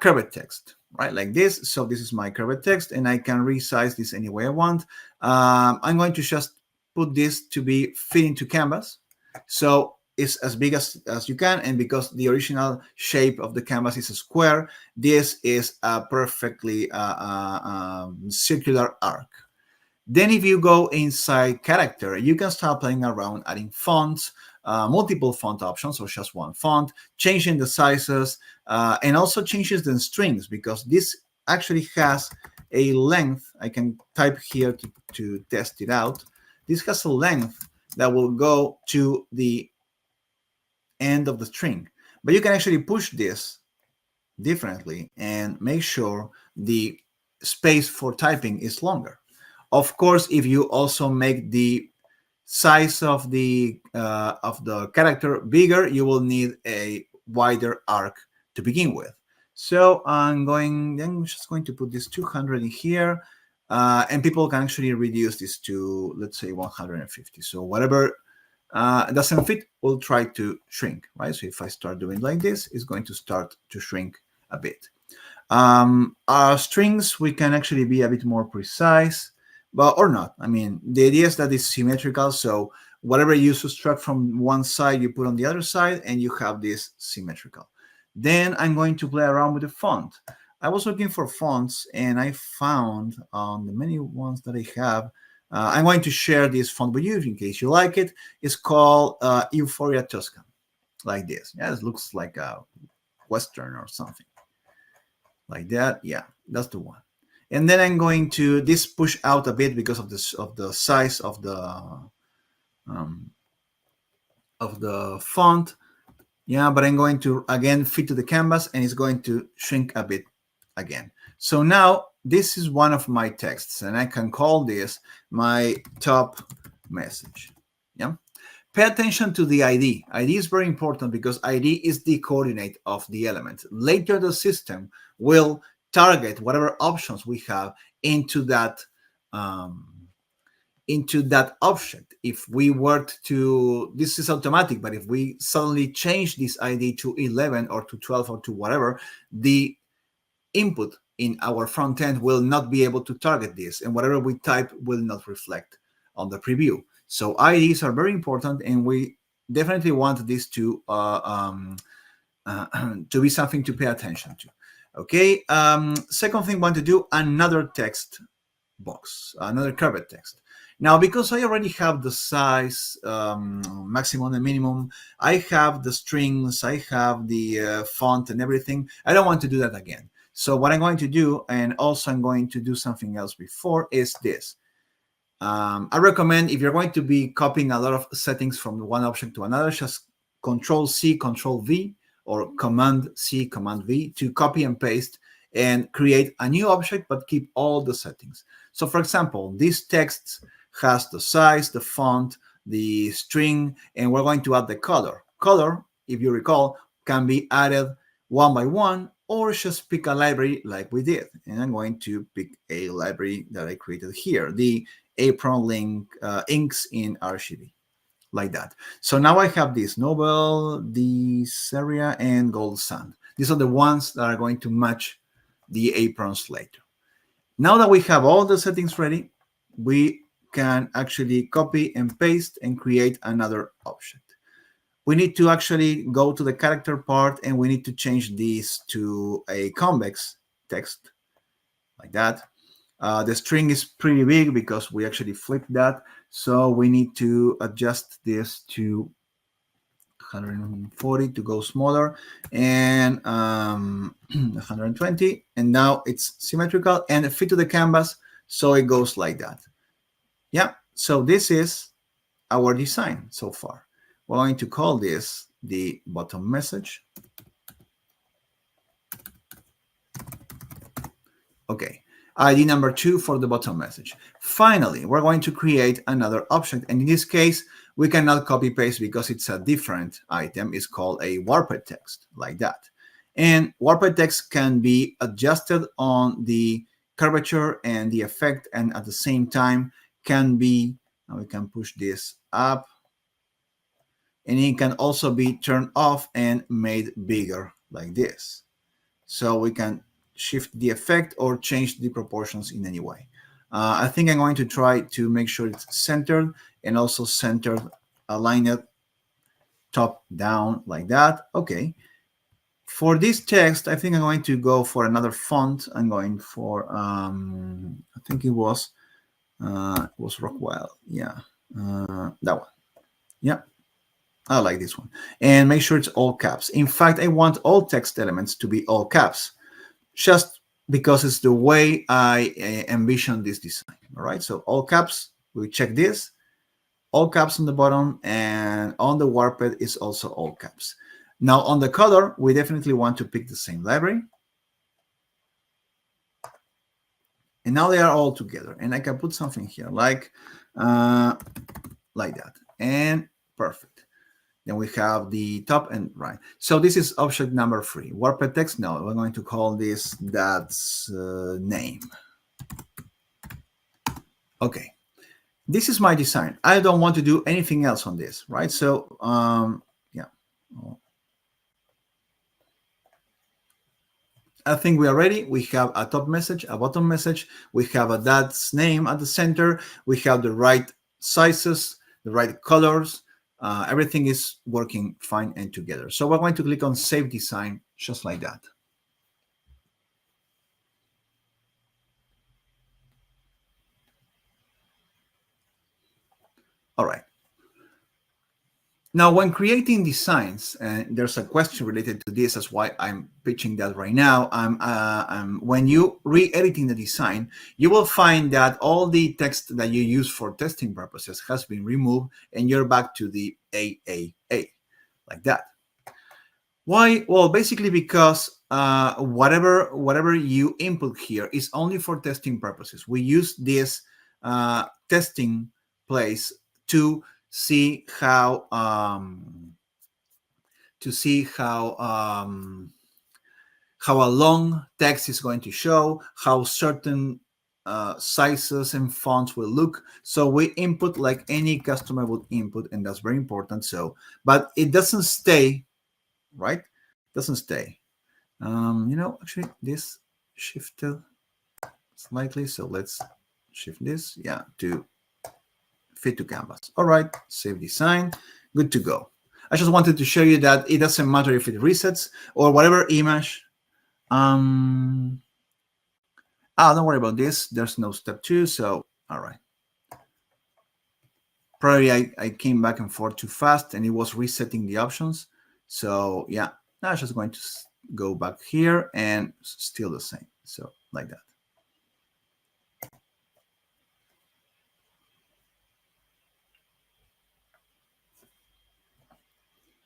curved text, right, like this. So this is my curved text, and I can resize this any way I want. I'm going to just put this to be fit into canvas, so it's as big as you can. And because the original shape of the canvas is a square, this is a perfectly circular arc. Then if you go inside character, you can start playing around, adding fonts, multiple font options, or just one font, changing the sizes, and also changes the strings, because this actually has a length. I can type here to test it out. This has a length that will go to the end of the string, but you can actually push this differently and make sure the space for typing is longer. Of course, if you also make the size of the character bigger, you will need a wider arc to begin with. So I'm just going to put this 200 in here, and people can actually reduce this to, let's say, 150. So whatever doesn't fit, we'll try to shrink, right? So if I start doing like this, it's going to start to shrink a bit. Our strings, we can actually be a bit more precise, but or not. I mean, the idea is that it's symmetrical. So whatever you subtract from one side, you put on the other side, and you have this symmetrical. Then I'm going to play around with the font. I was looking for fonts, and I found on the many ones that I have, I'm going to share this font with you in case you like it. It's called Euphoria Tuscan, like this. Yeah, it looks like a Western or something like that. Yeah, that's the one. And then I'm going to this push out a bit because of the size of the font. Yeah, but I'm going to again fit to the canvas, and it's going to shrink a bit again. So now this is one of my texts, and I can call this my top message. Yeah. Pay attention to the ID. ID is very important because ID is the coordinate of the element. Later, the system will target whatever options we have into that object. If we were to, this is automatic, but if we suddenly change this ID to 11 or to 12 or to whatever, the input in our front end will not be able to target this, and whatever we type will not reflect on the preview. So IDs are very important, and we definitely want this to be something to pay attention to. Okay. Second thing, want to do another text box, another curved text. Now, because I already have the size, maximum and minimum, I have the strings, I have the font and everything. I don't want to do that again. So what I'm going to do, and also I'm going to do something else before, is this. I recommend, if you're going to be copying a lot of settings from one object to another, just Control-C, Control-V, or Command-C, Command-V to copy and paste and create a new object, but keep all the settings. So for example, this text has the size, the font, the string, and we're going to add the color. Color, if you recall, can be added one by one, or just pick a library like we did. And I'm going to pick a library that I created here, the Apron link inks in RGB, like that. So now I have this novel, this area, and gold sand. These are the ones that are going to match the aprons later. Now that we have all the settings ready, we can actually copy and paste and create another object. We need to actually go to the character part, and we need to change this to a convex text, like that. The string is pretty big because we actually flipped that. So we need to adjust this to 140 to go smaller, and 120. And now it's symmetrical and fit to the canvas. So it goes like that. Yeah. So this is our design so far. We're going to call this the bottom message. Okay. ID number 2 for the bottom message. Finally, we're going to create another object. And in this case, we cannot copy paste because it's a different item. It's called a warped text, like that. And warped text can be adjusted on the curvature and the effect, and at the same time can be, we can push this up, and it can also be turned off and made bigger like this. So we can shift the effect or change the proportions in any way. I think I'm going to try to make sure it's centered, and also centered, align it top down like that. Okay. For this text, I think I'm going to go for another font. I'm going for, I think it was Rockwell. Yeah. That one. Yeah. I like this one. And make sure it's all caps. In fact, I want all text elements to be all caps, just because it's the way I envision this design. All right. So all caps, we check this. All caps on the bottom, and on the warped is also all caps. Now on the color, we definitely want to pick the same library. And now they are all together. And I can put something here like that. And perfect. Then we have the top and right. So this is object number 3. Warped text. Now we're going to call this that's name. Okay. This is my design. I don't want to do anything else on this, right? So, yeah. I think we are ready. We have a top message, a bottom message. We have a that's name at the center. We have the right sizes, the right colors. Everything is working fine and together. So we're going to click on Save Design, just like that. All right. Now, when creating designs, and there's a question related to this, that's why I'm pitching that right now. When you re-editing the design, you will find that all the text that you use for testing purposes has been removed, and you're back to the AAA, like that. Why? Well, basically because whatever you input here is only for testing purposes. We use this testing place to see how a long text is going to show, how certain sizes and fonts will look. So we input like any customer would input, and that's very important. So, but it doesn't stay, right? Doesn't stay. Actually, this shifted slightly. So let's shift this, yeah, to fit to canvas. All right, save design, good to go. I just wanted to show you that it doesn't matter if it resets or whatever image. Don't worry about this. There's no step 2. So, all right. Probably I came back and forth too fast, and it was resetting the options. So yeah, now I'm just going to go back here, and still the same. So like that.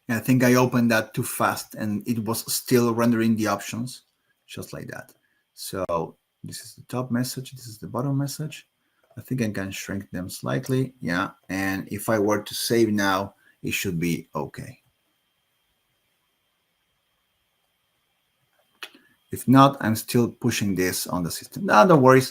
I think I opened that too fast, and it was still rendering the options, just like that. So this is the top message. This is the bottom message. I think I can shrink them slightly. Yeah. And if I were to save now, it should be okay. If not, I'm still pushing this on the system. No, don't worry.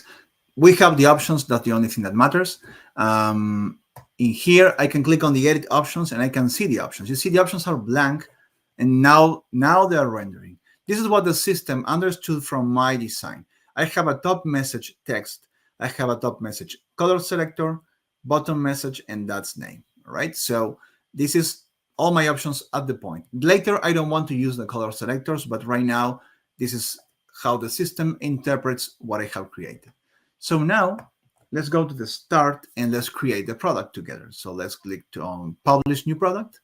We have the options. That's the only thing that matters. In here, I can click on the edit options and I can see the options. You see the options are blank, and now they are rendering. This is what the system understood from my design. I have a top message text. I have a top message color selector, bottom message, and that's name. All right. So this is all my options at the point. Later, I don't want to use the color selectors, but right now, this is how the system interprets what I have created. So now let's go to the start and let's create the product together. So let's click on publish new product,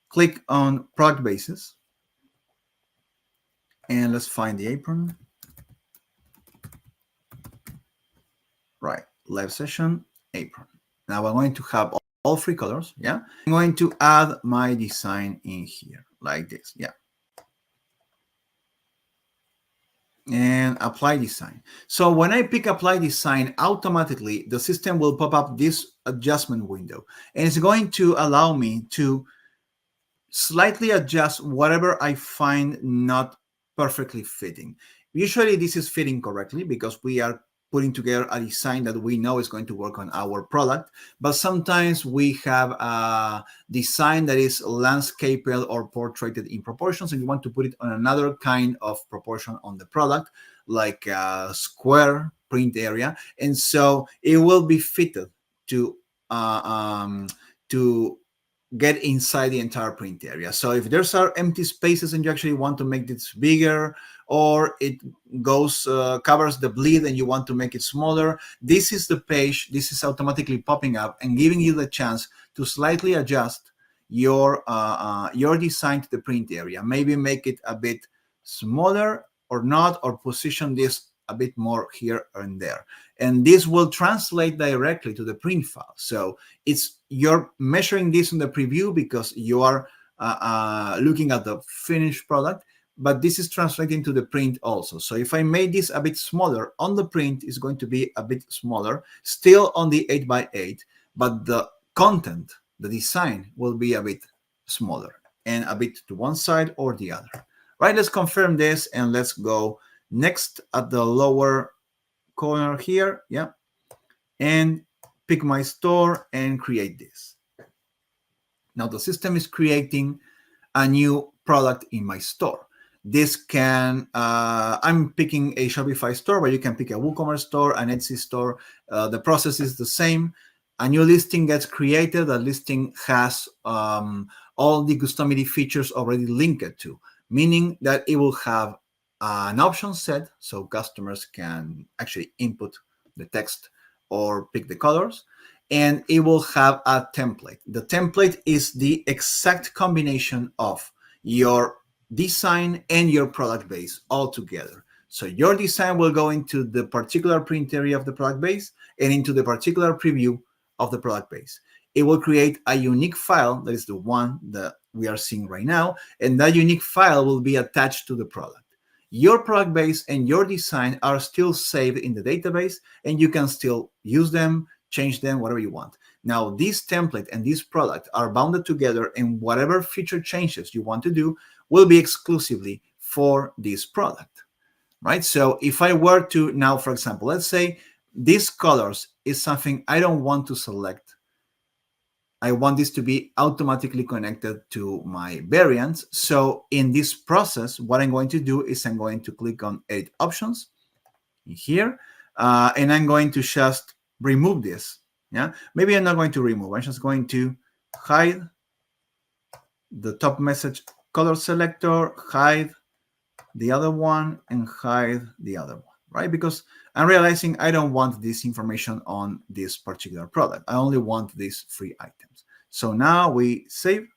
click on product basis, and let's find the apron. Right, live session, apron. Now I'm going to have all three colors. Yeah, I'm going to add my design in here like this. Yeah. And apply design. So when I pick apply design, automatically the system will pop up this adjustment window, and it's going to allow me to slightly adjust whatever I find not perfectly fitting. Usually this is fitting correctly because we are putting together a design that we know is going to work on our product, but sometimes we have a design that is landscaped or portraited in proportions, and you want to put it on another kind of proportion on the product, like a square print area, and so it will be fitted to get inside the entire print area. So if there's are empty spaces and you actually want to make this bigger, or it goes covers the bleed and you want to make it smaller, this is the page. This is automatically popping up and giving you the chance to slightly adjust your design to the print area. Maybe make it a bit smaller or not, or position this a bit more here and there. And this will translate directly to the print file. So you're measuring this in the preview because you are looking at the finished product, but this is translating to the print also. So if I made this a bit smaller on the print, it's going to be a bit smaller, still on the 8x8, but the content, the design will be a bit smaller and a bit to one side or the other. Right, let's confirm this and let's go next at the lower corner here. Yeah. And pick my store and create this. Now the system is creating a new product in my store. This can, I'm picking a Shopify store, but you can pick a WooCommerce store, an Etsy store. The process is the same. A new listing gets created. The listing has all the Customily features already linked to, meaning that it will have an option set so customers can actually input the text or pick the colors, and it will have a template. The template is the exact combination of your design and your product base all together. So your design will go into the particular print area of the product base and into the particular preview of the product base. It will create a unique file that is the one that we are seeing right now, and that unique file will be attached to the product. Your product base and your design are still saved in the database, and you can still use them, change them, whatever you want. Now, this template and this product are bounded together, and whatever feature changes you want to do will be exclusively for this product, right? So if I were to now, for example, let's say these colors is something I don't want to select. I want this to be automatically connected to my variants. So in this process, what I'm going to do is I'm going to click on Edit Options here, and I'm going to just remove this. Yeah, maybe I'm not going to remove. I'm just going to hide the top message color selector, hide the other one, and hide the other one, right? Because I'm realizing I don't want this information on this particular product. I only want these 3 items. So now we save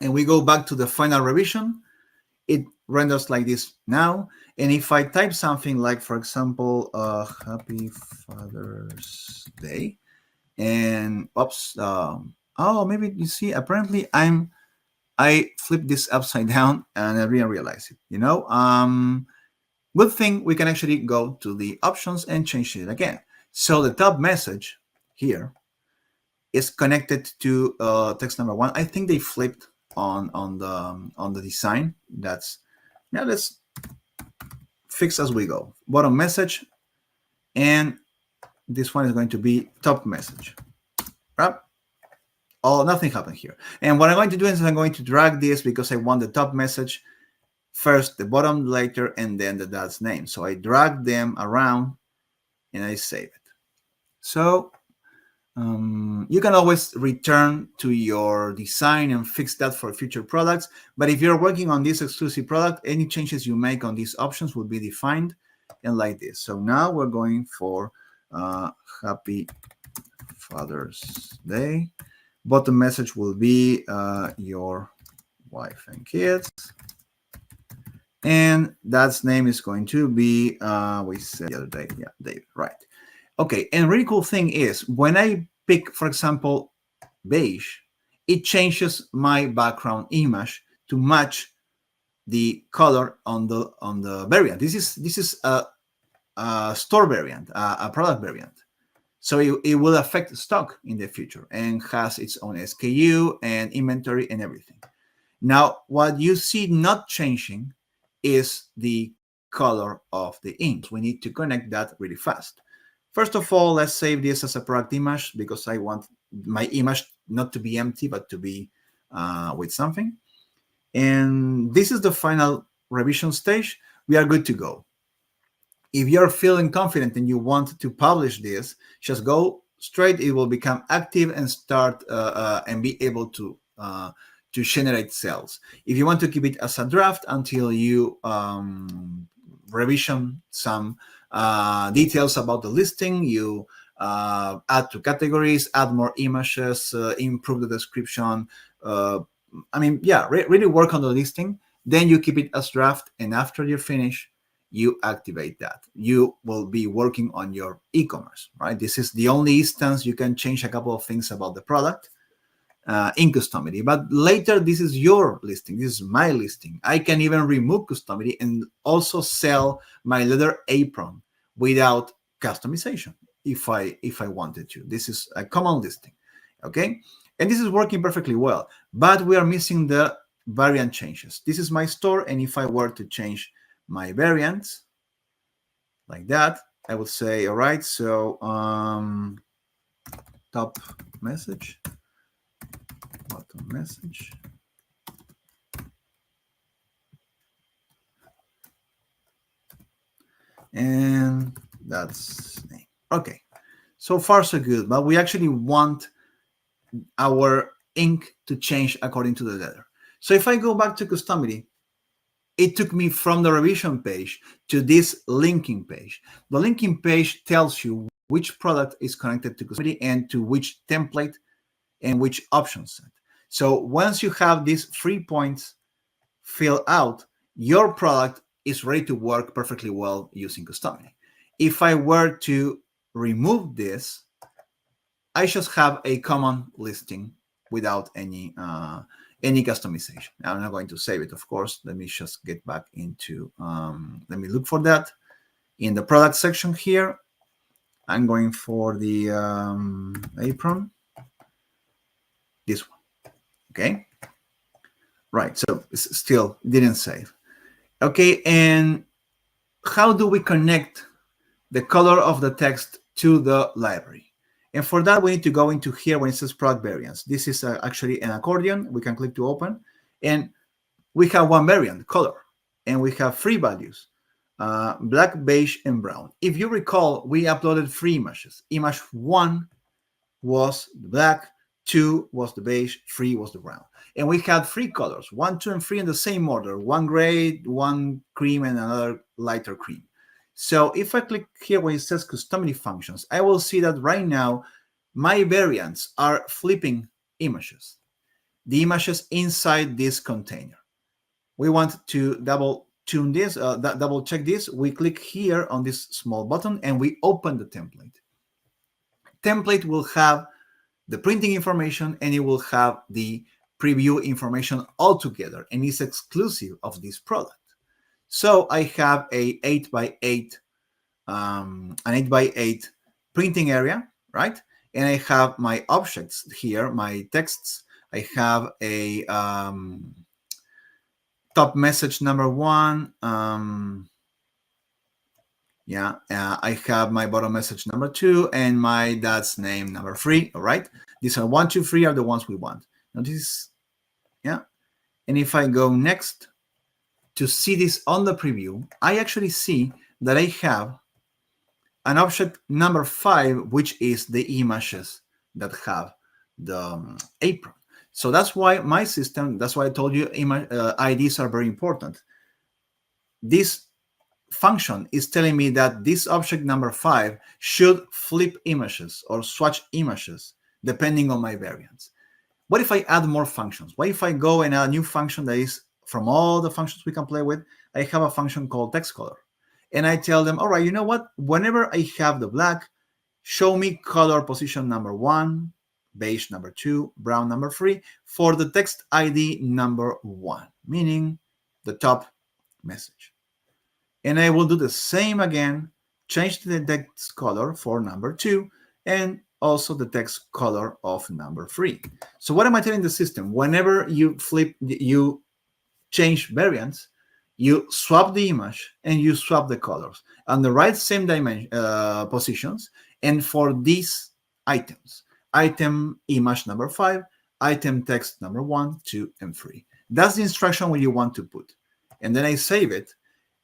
and we go back to the final revision. It renders like this now. And if I type something like, for example, Happy Father's Day, and oops, oh, maybe you see, apparently I flipped this upside down and I didn't realize it, you know. Good thing we can actually go to the options and change it again. So the top message here is connected to text number 1. I think they flipped on the design. That's, yeah, let's fix as we go. Bottom message, and this one is going to be top message. Right? Oh, nothing happened here. And what I'm going to do is I'm going to drag this because I want the top message first, the bottom later, and then the dad's name. So I drag them around and I save it. So you can always return to your design and fix that for future products. But if you're working on this exclusive product, any changes you make on these options will be defined and like this. So now we're going for Happy Father's Day. Bottom message will be your wife and kids. And dad's name is going to be, we said the other day, yeah, David, right. Okay, and really cool thing is when I pick, for example, beige, it changes my background image to match the color on the variant. This is a store variant, a product variant. So it will affect stock in the future and has its own SKU and inventory and everything. Now, what you see not changing is the color of the ink. We need to connect that really fast. First of all, let's save this as a product image because I want my image not to be empty, but to be with something. And this is the final revision stage. We are good to go. If you're feeling confident and you want to publish this, just go straight. It will become active and start and be able to generate sales. If you want to keep it as a draft until you revision some details about the listing, you add to categories, add more images, improve the description. Really work on the listing. Then you keep it as draft, and after you finish, you activate that. You will be working on your e-commerce, right? This is the only instance you can change a couple of things about the product in Customily. But later, this is your listing. This is my listing. I can even remove Customily and also sell my leather apron without customization if I wanted to. This is a common listing, okay? And this is working perfectly well, but we are missing the variant changes. This is my store, and if I were to change my variants like that, I would say, all right, so top message, bottom message, and that's name. Okay, so far so good, but we actually want our ink to change according to the letter. So if I go back to Customily, it took me from the revision page to this linking page. The linking page tells you which product is connected to Customily and to which template and which option set. So once you have these 3 points filled out, your product is ready to work perfectly well using Customily. If I were to remove this, I just have a common listing without any customization. Now, I'm not going to save it, of course. Let me just get back into, let me look for that. In the product section here, I'm going for the apron, this one, okay? Right, so it's still didn't save. Okay, and how do we connect the color of the text to the library? And for that, we need to go into here when it says product variants. This is actually an accordion. We can click to open. And we have one variant, color. And we have 3 values, black, beige, and brown. If you recall, we uploaded 3 images. Image 1 was the black, 2 was the beige, 3 was the brown. And we had 3 colors, 1, 2, and 3 in the same order. 1 gray, 1 cream, and another lighter cream. So if I click here where it says Customily functions, I will see that right now my variants are flipping images, the images inside this container. We want to double check this. We click here on this small button and we open the template. Template will have the printing information and it will have the preview information all together, and it's exclusive of this product. So I have a 8x8, an 8x8 printing area, right? And I have my objects here, my texts. I have a top message number 1, Yeah, I have my bottom message number 2 and my dad's name number 3. All right, these are 1, 2, 3 are the ones we want. Now this is, yeah. And if I go next to see this on the preview, I actually see that I have an object number 5, which is the images that have the apron. So that's why my system, that's why I told you IDs are very important. This function is telling me that this object number 5 should flip images or swatch images depending on my variants. What if I add more functions? What if I go and add a new function that is from all the functions we can play with? I have a function called text color. And I tell them, all right, you know what? Whenever I have the black, show me color position number 1, beige number 2, brown number 3 for the text ID number 1, meaning the top message. And I will do the same again, change the text color for number 2 and also the text color of number 3. So what am I telling the system? Whenever you change variants, you swap the image and you swap the colors on the right same dimension positions. And for these items, item image number 5, item text number 1, 2, and 3. That's the instruction what you want to put. And then I save it.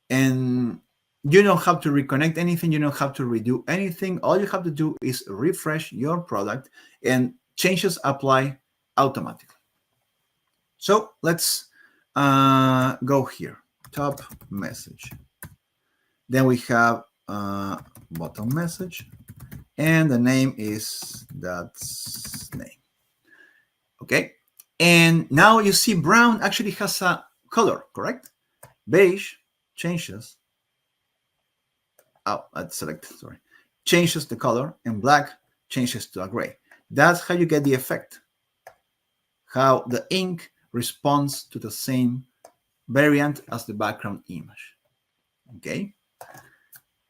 And you don't have to reconnect anything. You don't have to redo anything. All you have to do is refresh your product and changes apply automatically. So let's go here. Top message. Then we have bottom message. And the name is that's name. Okay. And now you see brown actually has a color, correct? Beige changes. Oh, let's select, sorry. Changes the color, and black changes to a gray. That's how you get the effect. How the ink responds to the same variant as the background image. Okay.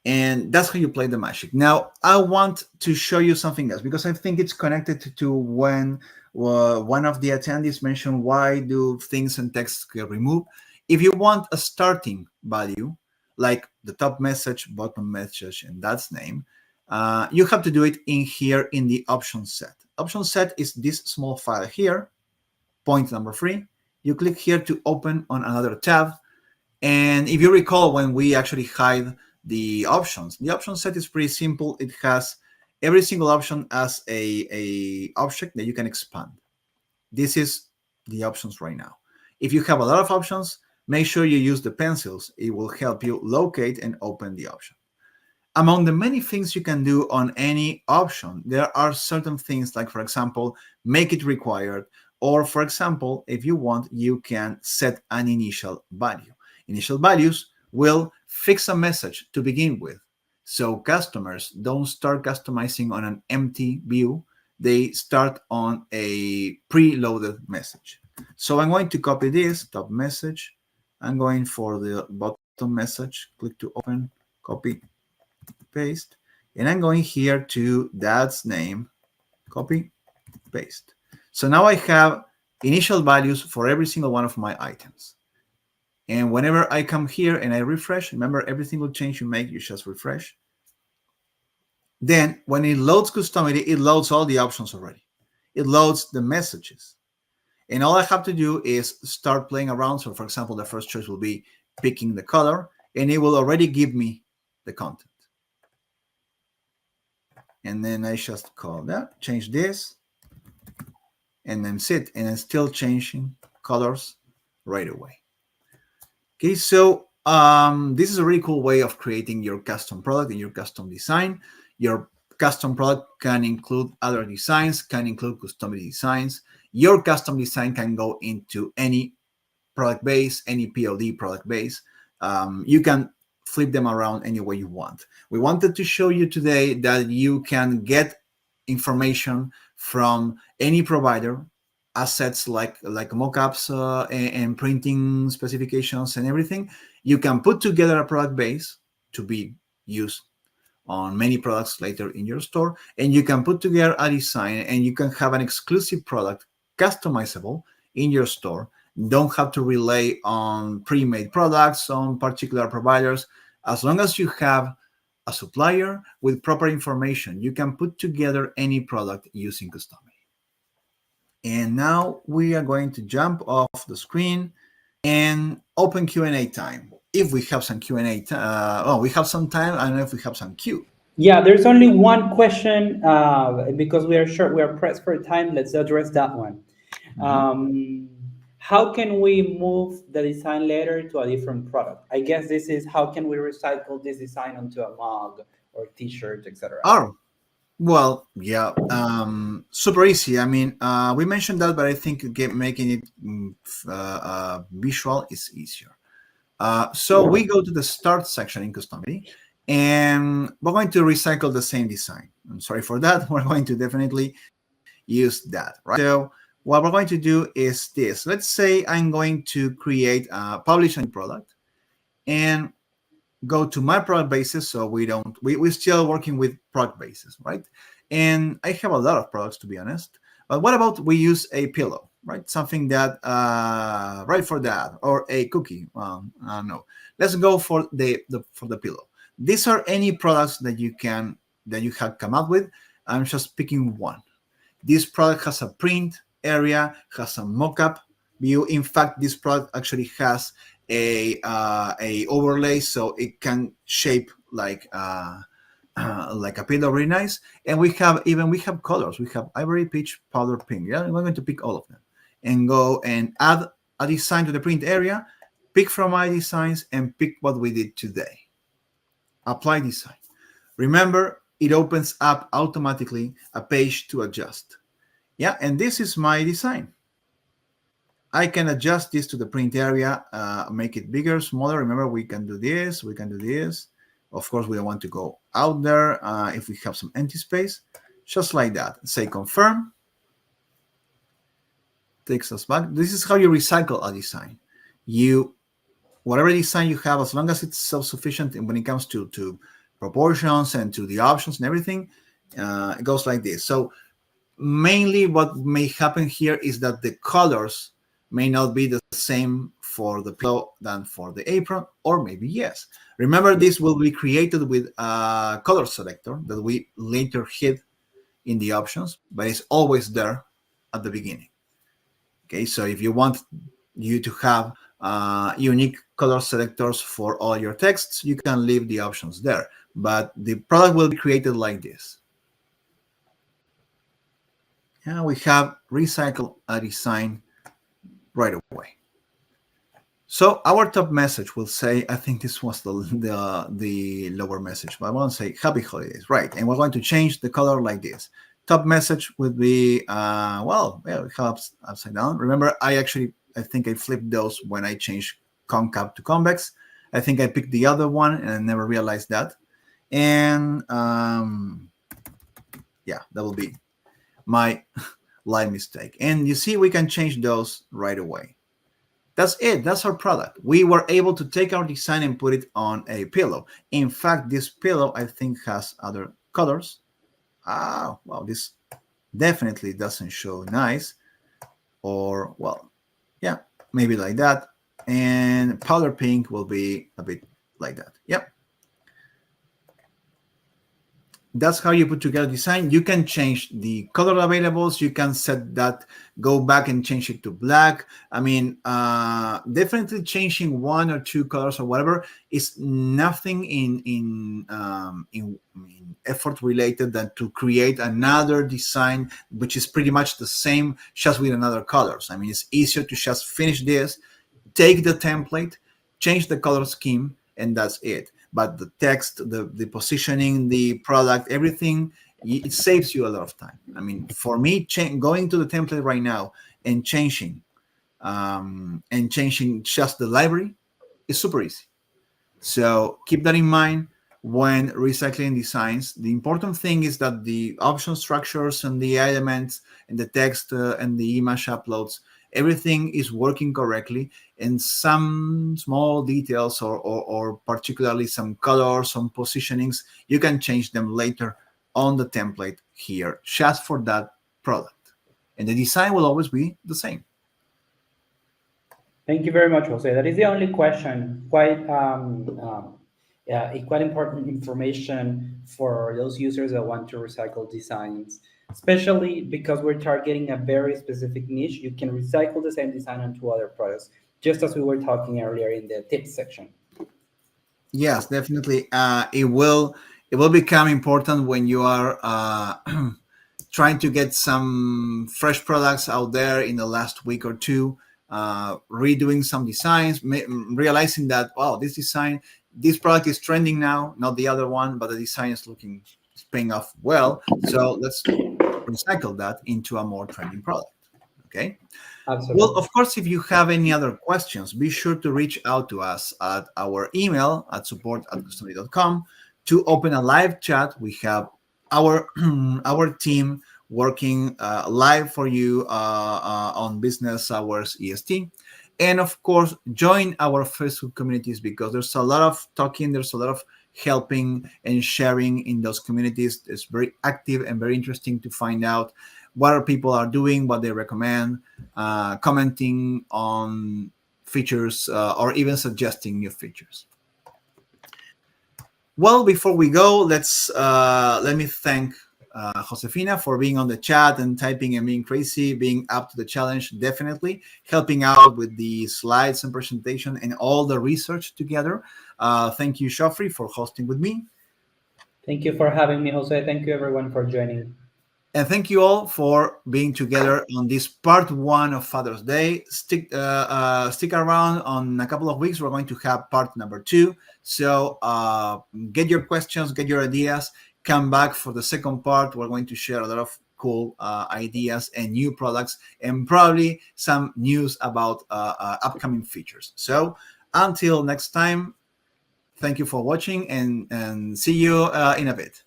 And that's how you play the magic. Now, I want to show you something else because I think it's connected to when one of the attendees mentioned why do things and text get removed. If you want a starting value, like the top message, bottom message, and that's name, you have to do it in here in the option set. Option set is this small file here, point number 3. You click here to open on another tab. And if you recall when we actually hide the option set is pretty simple. It has every single option as a object that you can expand. This is the options right now. If you have a lot of options, make sure you use the pencils. It will help you locate and open the option. Among the many things you can do on any option, there are certain things like, for example, make it required, or for example, if you want, you can set an initial value. Initial values will fix a message to begin with. So customers don't start customizing on an empty view. They start on a preloaded message. So I'm going to copy this top message. I'm going for the bottom message, click to open, copy, paste. And I'm going here to dad's name, copy, paste. So now I have initial values for every single one of my items. And whenever I come here and I refresh, remember every single change you make, you just refresh. Then when it loads Customily, it loads all the options already. It loads the messages. And all I have to do is start playing around. So for example, the first choice will be picking the color, and it will already give me the content. And then I just call that, change this, and then sit, and it's still changing colors right away. Okay, so this is a really cool way of creating your custom product and your custom design. Your custom product can include other designs, can include Customily designs. Your custom design can go into any product base, any PLD product base. You can flip them around any way you want. We wanted to show you today that you can get information from any provider, assets like mockups and printing specifications and everything. You can put together a product base to be used on many products later in your store, and you can put together a design and you can have an exclusive product customizable in your store. Don't have to rely on pre-made products on particular providers. As long as you have a supplier with proper information. You can put together any product using Customily. And now we are going to jump off the screen and open Q&A time. If we have some Q&A, we have some time. I don't know if we have some Q. Yeah, there's only one question because we are short, we are pressed for time. Let's address that one. Um, how can we move the design later to a different product? I guess this is how can we recycle this design onto a mug or t-shirt, etc. Oh, well, yeah, super easy. I mean, we mentioned that, but I think making it visual is easier. So we go to the start section in Customily, and we're going to recycle the same design. I'm sorry for that. We're going to definitely use that, right? So what we're going to do is this. Let's say I'm going to create publish a new product and go to my product basis. So we're still working with product basis, right? And I have a lot of products, to be honest. But what about we use a pillow, right? Something that right for that, or a cookie. I don't know. Let's go for the pillow. These are any products that you have come up with. I'm just picking one. This product has a print area, has a mockup view. In fact, this product actually has a overlay, so it can shape like a pillow, really nice. And we have colors. We have ivory, peach, powder, pink. Yeah, we're going to pick all of them and go and add a design to the print area. Pick from my designs and pick what we did today. Apply design. Remember, it opens up automatically a page to adjust. Yeah, and this is my design. I can adjust this to the print area, make it bigger, smaller. Remember, we can do this, we can do this. Of course, we don't want to go out there if we have some empty space. Just like that. Say confirm. Takes us back. This is how you recycle a design. Whatever design you have, as long as it's self-sufficient when it comes to proportions and to the options and everything, it goes like this. So mainly what may happen here is that the colors may not be the same for the pillow than for the apron, or maybe yes. Remember, this will be created with a color selector that we later hid in the options, but it's always there at the beginning. Okay, so if you want you to have unique color selectors for all your texts, you can leave the options there, but the product will be created like this. Yeah, we have recycled a design right away. So our top message will say, I think this was the lower message, but I want to say happy holidays, right? And we're going to change the color like this. Top message would be, we have upside down. Remember, I think I flipped those when I changed concave to convex. I think I picked the other one and I never realized that. And yeah, that will be my live mistake. And you see, we can change those right away. That's it. That's our product. We were able to take our design and put it on a pillow. In fact, this pillow, I think, has other colors. Well, this definitely doesn't show nice. Or, well, yeah, maybe like that. And powder pink will be a bit like that. Yep. That's how you put together design. You can change the color availables. You can set that, go back and change it to black. I mean, definitely changing one or two colors or whatever is nothing in effort related than to create another design, which is pretty much the same, just with another colors. I mean, it's easier to just finish this, take the template, change the color scheme, and that's it. But the text, the positioning, the product, everything, it saves you a lot of time. I mean, for me, going to the template right now and changing just the library is super easy. So keep that in mind when recycling designs. The important thing is that the option structures and the elements and the text and the image uploads, everything is working correctly, and some small details or particularly some colors, some positionings, you can change them later on the template here just for that product. And the design will always be the same. Thank you very much, Jose. That is the only question. Quite quite important information for those users that want to recycle designs, especially because we're targeting a very specific niche. You can recycle the same design onto other products, just as we were talking earlier in the tips section. Yes, definitely. It will become important when you are trying to get some fresh products out there in the last week or two, redoing some designs, realizing that, wow, this product is trending now, not the other one, but the design is looking, it's paying off well. So let's recycle that into a more trending product. Okay. Well, Absolutely. of course, if you have any other questions, be sure to reach out to us at our email at support@customily.com to open a live chat. We have our our team working live for you on business hours EST. And of course, join our Facebook communities because there's a lot of talking, there's a lot of helping and sharing in those communities. It's very active and very interesting to find out what our people are doing, what they recommend, commenting on features, or even suggesting new features. Well, before we go, let me thank Josefina for being on the chat and typing and being crazy, being up to the challenge, definitely helping out with the slides and presentation and all the research together. Thank you, Joffrey, for hosting with me. Thank you for having me, Jose. Thank you, everyone, for joining. And thank you all for being together on this part one of Father's Day. Stick around. On a couple of weeks, we're going to have part number two. So get your questions, get your ideas. Come back for the second part. We're going to share a lot of cool ideas and new products, and probably some news about upcoming features. So until next time, thank you for watching, and see you in a bit.